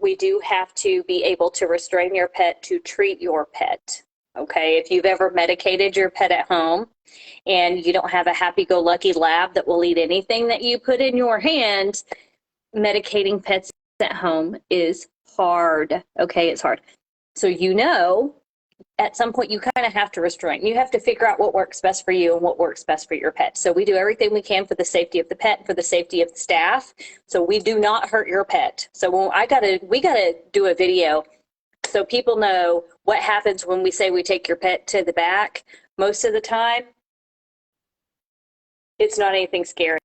We do have to be able to restrain your pet to treat your pet. Okay. If you've ever medicated your pet at home and you don't have a happy go lucky lab that will eat anything that you put in your hand, medicating pets at home is hard. Okay. It's hard. So, you know, at some point you kind of have to restrain. You have to figure out what works best for you and what works best for your pet. So we do everything we can for the safety of the pet, for the safety of the staff. So we do not hurt your pet. So when we gotta do a video so people know what happens when we say we take your pet to the back. Most of the time, it's not anything scary.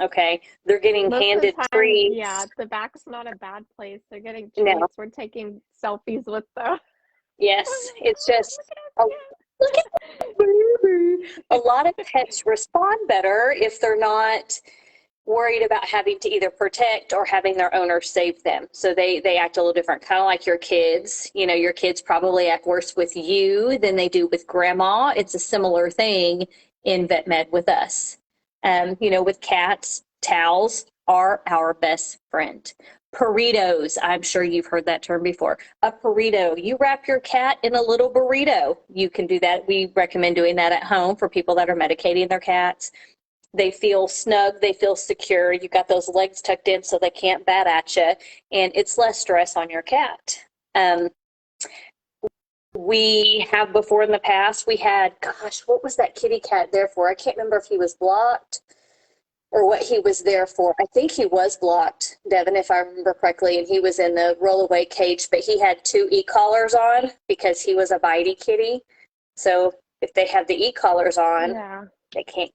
Okay, they're getting Most of handed the time, yeah, treats. the back's not a bad place. They're getting No, treats. We're taking selfies with them. I'm yes, like, it's oh, just look at oh, look at that baby. A lot of pets respond better if they're not worried about having to either protect or having their owner save them. So they act a little different, kind of like your kids. You know, your kids probably act worse with you than they do with grandma. It's a similar thing in vet med with us. You know, with cats, towels are our best friend. Burritos, I'm sure you've heard that term before. A burrito, you wrap your cat in a little burrito. You can do that. We recommend doing that at home for people that are medicating their cats. They feel snug, they feel secure. You got those legs tucked in so they can't bat at you, and it's less stress on your cat. Um, we have before in the past, we had, gosh, what was that kitty cat there for? I can't remember if he was blocked or what he was there for. I think he was blocked, Devin, if I remember correctly, and he was in the rollaway cage, but he had two e-collars on because he was a bitey kitty. So if they have the e-collars on, yeah, they can't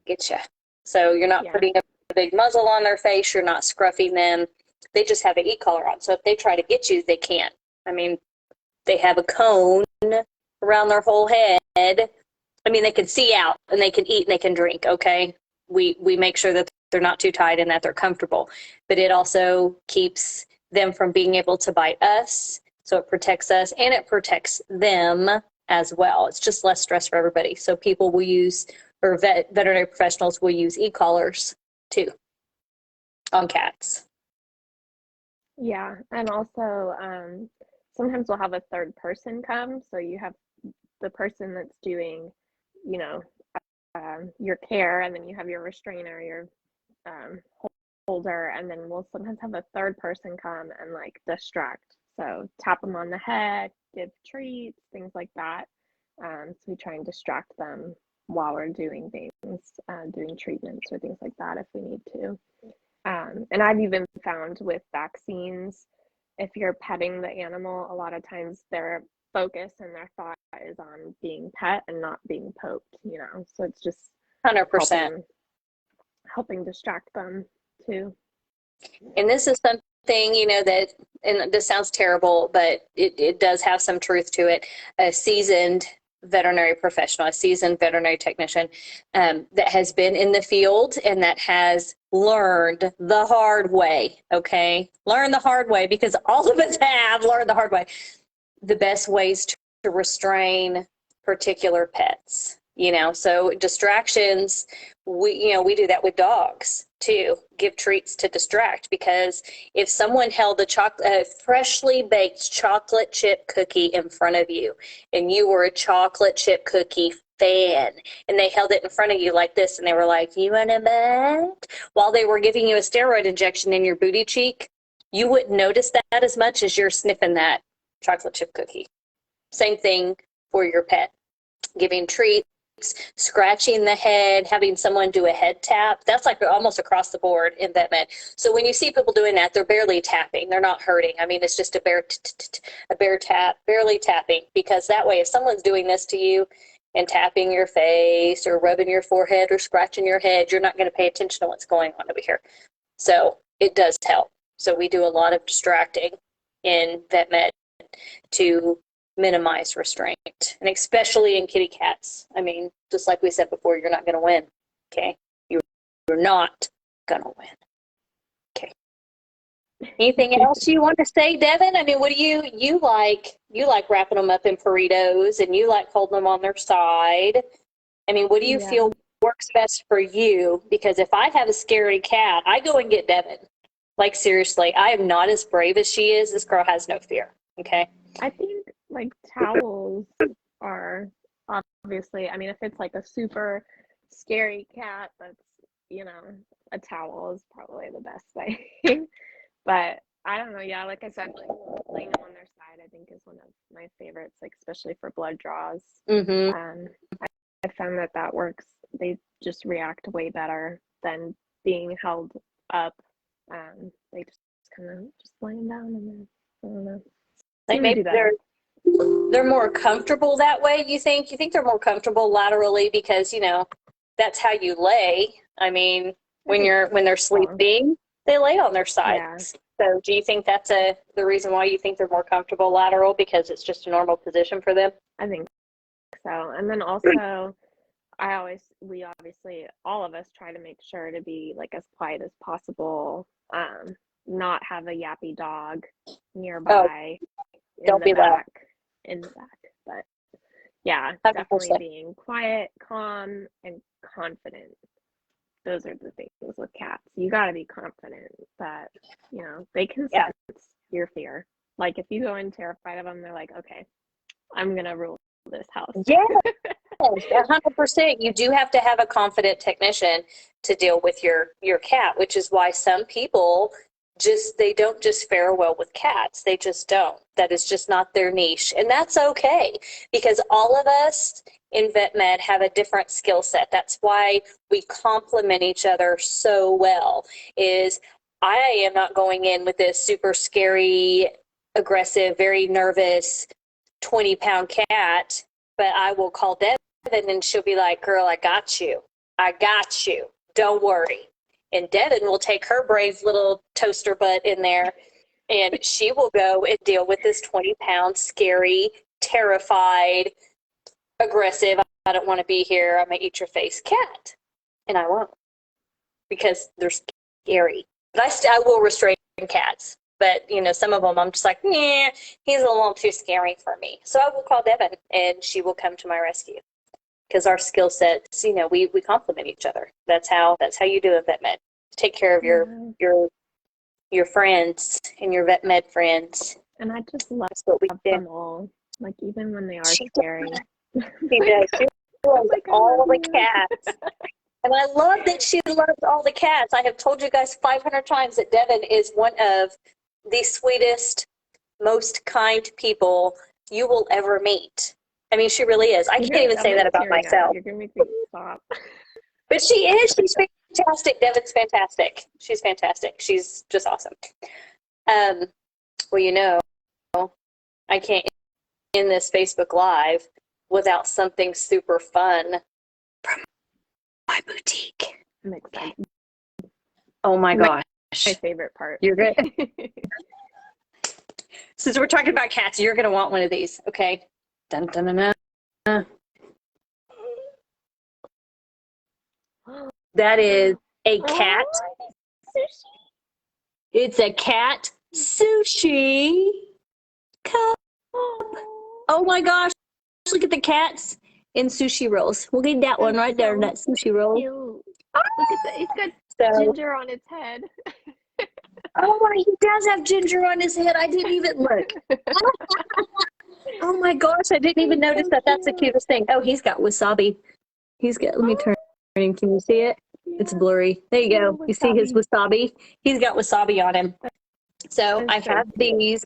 get you. So you're not yeah, putting a big muzzle on their face. You're not scruffing them. They just have an e-collar on. So if they try to get you, they can't. I mean, they have a cone around their whole head. I mean, they can see out and they can eat and they can drink. Okay, we make sure that they're not too tight and that they're comfortable. But it also keeps them from being able to bite us. So it protects us and it protects them as well. It's just less stress for everybody. So people will use, or veterinary professionals will use e-collars too on cats. yeah. And also, sometimes we'll have a third person come, so you have the person that's doing, you know, your care, and then you have your restrainer, your holder, and then we'll sometimes have a third person come and like distract. So tap them on the head, give treats, things like that. So we try and distract them while we're doing things, doing treatments or things like that if we need to. And I've even found with vaccines, if you're petting the animal, a lot of times their focus and their thought is on being pet and not being poked, you know. So it's just 100%. helping distract them too. And this is something, you know, that, and this sounds terrible, but it does have some truth to it. A seasoned veterinary professional, a seasoned veterinary technician that has been in the field and that has learned the hard way, okay? Learn the hard way, because all of us have learned the hard way. The best ways to restrain particular pets, you know. So distractions, we do that with dogs too. Give treats to distract, because if someone held a freshly baked chocolate chip cookie in front of you and you were a chocolate chip cookie fan and they held it in front of you like this and they were like, "You want a bite?" while they were giving you a steroid injection in your booty cheek, you wouldn't notice that as much as you're sniffing that chocolate chip cookie. Same thing for your pet. Giving treats, scratching the head, having someone do a head tap. That's like almost across the board in vet med. So when you see people doing that, they're barely tapping. They're not hurting. I mean, it's just a bare tap, barely tapping, because that way if someone's doing this to you and tapping your face or rubbing your forehead or scratching your head, you're not going to pay attention to what's going on over here. So it does help. So we do a lot of distracting in vet med to minimize restraint, and especially in kitty cats. I mean, just like we said before, you're not going to win. Okay, you're not going to win. Okay. Anything else you want to say, Devin? I mean, what do you like? You like wrapping them up in burritos, and you like holding them on their side. I mean, what do you feel works best for you? Because if I have a scary cat, I go and get Devin. Like, seriously, I am not as brave as she is. This girl has no fear. Okay. I think like towels are obviously, I mean, if it's like a super scary cat, that's, you know, a towel is probably the best thing. But I don't know. Yeah, like I said, like laying them on their side, I think is one of my favorites, like especially for blood draws. Mm-hmm. I found that works. They just react way better than being held up. They just kind of just laying down and then, I don't know. Like maybe they're more comfortable that way. You think they're more comfortable laterally because, you know, that's how you lay. I mean, when they're sleeping, they lay on their sides. Yeah. So do you think that's the reason why you think they're more comfortable lateral, because it's just a normal position for them? I think so. And then also we obviously, all of us try to make sure to be like as quiet as possible, not have a yappy dog nearby. Don't be loud. In the back. But yeah, 100%. definitely being quiet, calm, and confident. Those are the things with cats. You got to be confident that, you know, they can sense your fear. Like if you go in terrified of them, they're like, okay, I'm going to rule this house. Yeah, 100%. You do have to have a confident technician to deal with your cat, which is why some people they don't just fare well with cats. They just don't. That is just not their niche. And that's okay, because all of us in vet med have a different skill set. That's why we complement each other so well. Is I am not going in with this super scary, aggressive, very nervous 20-pound cat, but I will call Devin and she'll be like, "Girl, I got you. I got you. Don't worry." And Devin will take her brave little toaster butt in there, and she will go and deal with this 20-pound, scary, terrified, aggressive, "I don't want to be here, I'm going to eat your face" cat. And I won't, because they're scary. But I will restrain cats. But, you know, some of them I'm just like, nah, he's a little too scary for me. So I will call Devin, and she will come to my rescue. Because our skill sets, you know, we complement each other. That's how you do a vet med. Take care of your friends and your vet med friends. And I just love what we them all. Like even when they are scary. He does too. loves like, I all love the you. cats. And I love that she loves all the cats. I have told you guys 500 times that Devin is one of the sweetest, most kind people you will ever meet. I mean, she really is. I can't even say that about myself. You're gonna make me stop. But she is. She's fantastic. Devin's fantastic. She's fantastic. She's just awesome. Well, you know, I can't end this Facebook Live without something super fun from my boutique. I'm excited. Oh my gosh. My favorite part. You're good. Since we're talking about cats, you're going to want one of these. Okay. Dun, dun, dun, dun. That is a cat. Sushi. It's a cat sushi cup. Oh my gosh. Look at the cats in sushi rolls. We'll get that one right there, that sushi roll. Cute. Look at that. It's got So, ginger on its head. oh my, he does have ginger on his head. I didn't even look. Oh my gosh, I didn't even notice that. That's the cutest thing. Oh, he's got wasabi. He's got, let me turn. Can you see it? It's blurry. There you go. You see his wasabi? He's got wasabi on him. So I have these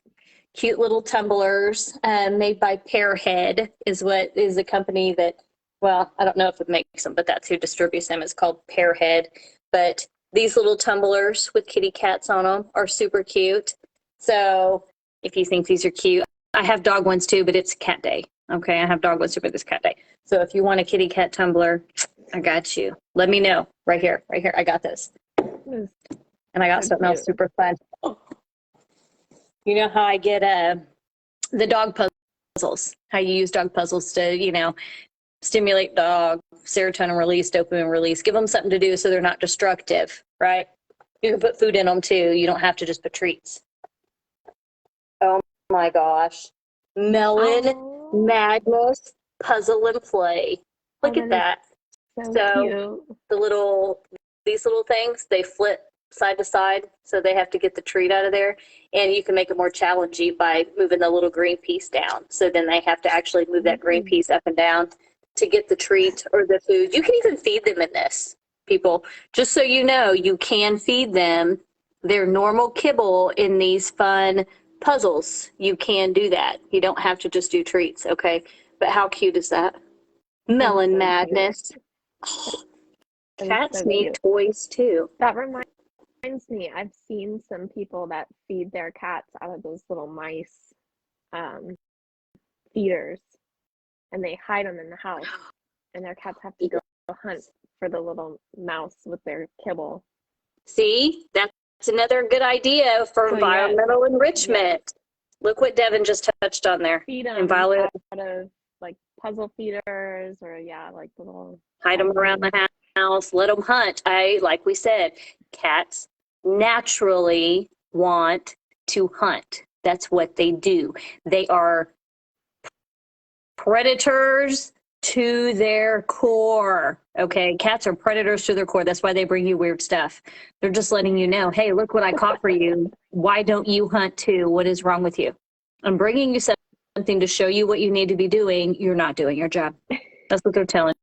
cute little tumblers made by Pearhead is what is the company that, well, I don't know if it makes them, but that's who distributes them. It's called Pearhead. But these little tumblers with kitty cats on them are super cute. So if you think these are cute, I have dog ones too, but it's cat day. Okay, I have dog ones too, but it's cat day. So if you want a kitty cat tumbler, I got you. Let me know. Right here. I got this. And I got something else super fun. You know how I get the dog puzzles, how you use dog puzzles to, stimulate dog, serotonin release, dopamine release, give them something to do so they're not destructive, right? You can put food in them too. You don't have to just put treats. Oh my gosh. Melon Madness Puzzle and Play. Look at that. So these little things, they flip side to side, so they have to get the treat out of there. And you can make it more challenging by moving the little green piece down. So then they have to actually move that green piece up and down to get the treat or the food. You can even feed them in this, people. Just so you know, you can feed them their normal kibble in these fun puzzles. You can do that. You don't have to just do treats, okay? But how cute is that? Melon Madness. Oh, cats need toys too. That reminds me, I've seen some people that feed their cats out of those little mice feeders, and they hide them in the house, and their cats have to go hunt for the little mouse with their kibble. See, that's another good idea for environmental enrichment. Yes. Look what Devin just touched on there. Feed them out of like puzzle feeders or like little. Hide them around the house. Let them hunt. Like we said, cats naturally want to hunt. That's what they do. They are predators to their core. Okay, cats are predators to their core. That's why they bring you weird stuff. They're just letting you know, hey, look what I caught for you. Why don't you hunt too? What is wrong with you? I'm bringing you something to show you what you need to be doing. You're not doing your job. That's what they're telling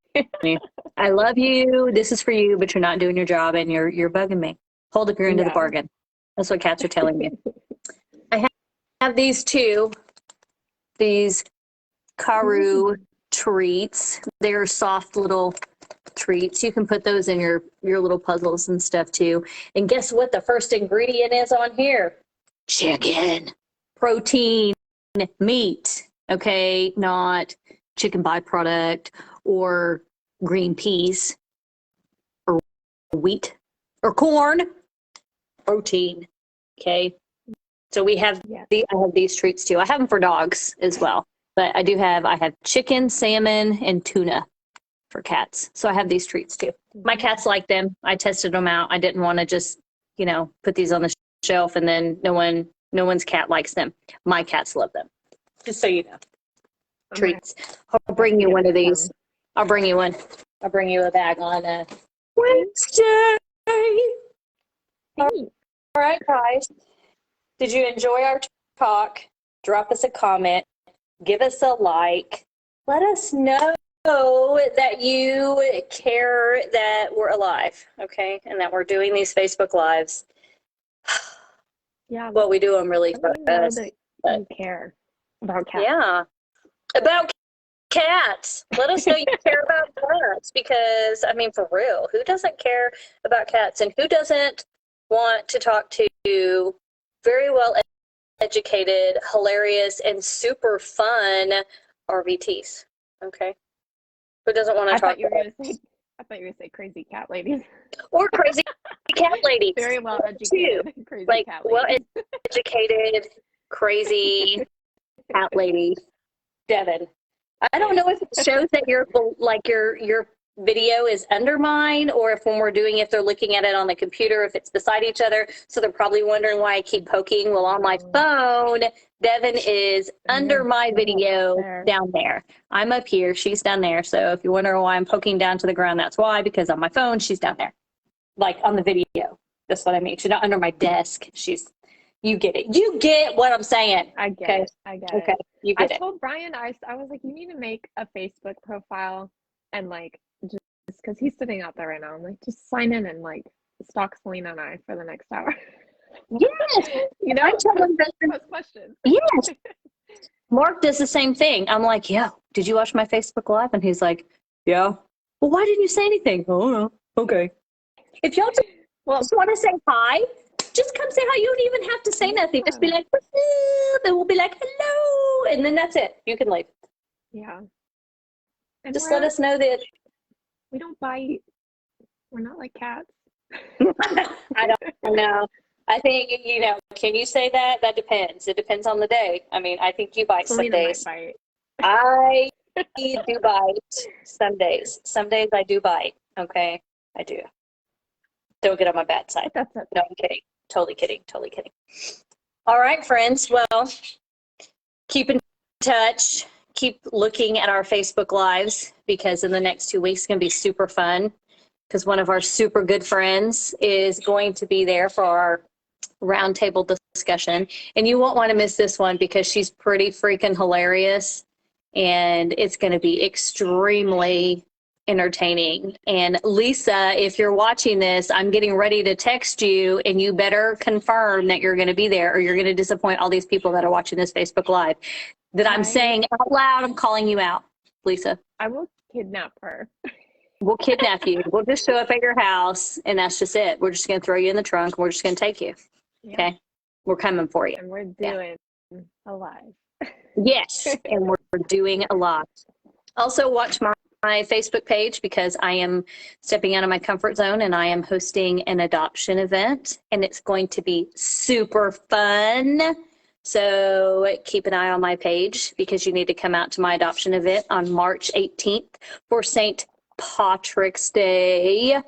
me. I love you. This is for you, but you're not doing your job, and you're bugging me. Hold up your end of the bargain. That's what cats are telling you. I have these two. These Karu treats. They're soft little treats. You can put those in your little puzzles and stuff too. And guess what the first ingredient is on here? Chicken. Protein. Meat. Okay, not chicken byproduct or green peas or wheat or corn. Protein. Okay. So we have I have these treats too. I have them for dogs as well. But I have chicken, salmon, and tuna for cats. So I have these treats too. My cats like them. I tested them out. I didn't want to just, put these on the shelf and then no one's cat likes them. My cats love them. Just so you know. Treats. I'll bring you one of these. I'll bring you one. I'll bring you a bag on Wednesday. All right, guys. Did you enjoy our talk? Drop us a comment. Give us a like. Let us know that you care that we're alive, okay? And that we're doing these Facebook Lives. Yeah, Well, we do them really let me know fast. that But you care about cats. yeah. About cats. Let us know you care about cats because, I mean, for real, who doesn't care about cats and who doesn't want to talk to very well educated, hilarious, and super fun RVTs? Okay. Who doesn't want to I talk thought you were about gonna say I thought you were gonna say crazy cat ladies. or crazy cat ladies? Very well Too. educated crazy Like, cat well ladies. educated, crazy cat lady, Devin. I don't know if it shows that your video is under mine, or if when we're doing it, they're looking at it on the computer, if it's beside each other. So they're probably wondering why I keep poking. Well, on my phone, Devin is under my video down there. I'm up here. She's down there. So if you wonder why I'm poking down to the ground, that's why, because on my phone, she's down there. Like on the video. That's what I mean. She's not under my desk. You get it. You get what I'm saying. I get Okay. it. I get Okay. it. You I get it. told Brian, I was like, you need to make a Facebook profile and like just because he's sitting out there right now. I'm like, just sign in and like stalk Selena and I for the next hour. Yes. You know, I tell him that. post questions. Yes. Mark does the same thing. I'm like, yeah, did you watch my Facebook Live? And he's like, yeah. Well, why didn't you say anything? Oh, no. Okay. If y'all Well, just want to say hi, just come say hi. You don't even have to say nothing. Just be like, what's up? And we'll be like, hello. And then that's it. You can leave. yeah. And Just let us know that. we don't bite. We're not like cats. I don't know. I think, can you say that? That depends. It depends on the day. I mean, I think you bite some Selena days. might bite. I do bite some days. Some days I do bite. Okay, I do. Don't get on my bad side. But that's it. No, I'm kidding. Totally kidding. Totally kidding. All right, friends. Well, keep in touch. Keep looking at our Facebook Lives because in the next 2 weeks it's going to be super fun because one of our super good friends is going to be there for our roundtable discussion. And you won't want to miss this one because she's pretty freaking hilarious. And it's going to be extremely entertaining. And Lisa, if you're watching this, I'm getting ready to text you and you better confirm that you're going to be there or you're going to disappoint all these people that are watching this Facebook Live. That I'm saying out loud, I'm calling you out, Lisa. I will kidnap her. We'll kidnap you. We'll just show up at your house and that's just it. We're just going to throw you in the trunk. And we're just going to take you. Yeah. Okay? We're coming for you. And we're doing a live. Yes, and we're doing a lot. Also, watch my Facebook page because I am stepping out of my comfort zone and I am hosting an adoption event, and it's going to be super fun. So keep an eye on my page because you need to come out to my adoption event on March 18th for St. Patrick's Day.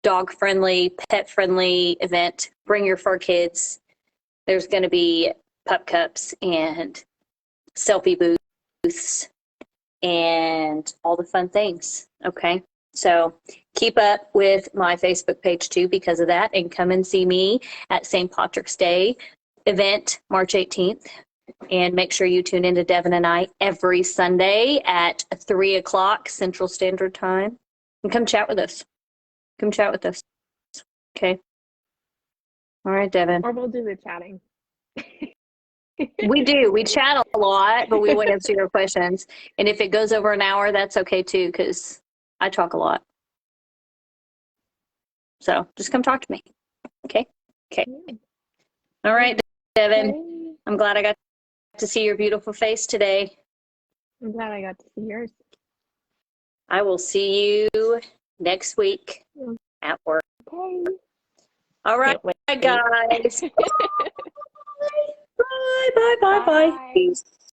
Dog-friendly, pet-friendly event. Bring your fur kids. There's going to be pup cups and selfie booths and all the fun things. Okay. So keep up with my Facebook page too because of that and come and see me at St. Patrick's Day event, March 18th. And make sure you tune into Devin and I every Sunday at 3 o'clock Central Standard Time and come chat with us. Come chat with us. Okay. All right, Devin. Or we'll do the chatting. We do. We chat a lot, but we will answer your questions. And if it goes over an hour, that's okay too, because I talk a lot. So just come talk to me. Okay? Okay. All right, Devin. Okay. I'm glad I got to see your beautiful face today. I'm glad I got to see yours. I will see you next week at work. Okay. All right, guys. Bye, bye, bye, bye. Peace.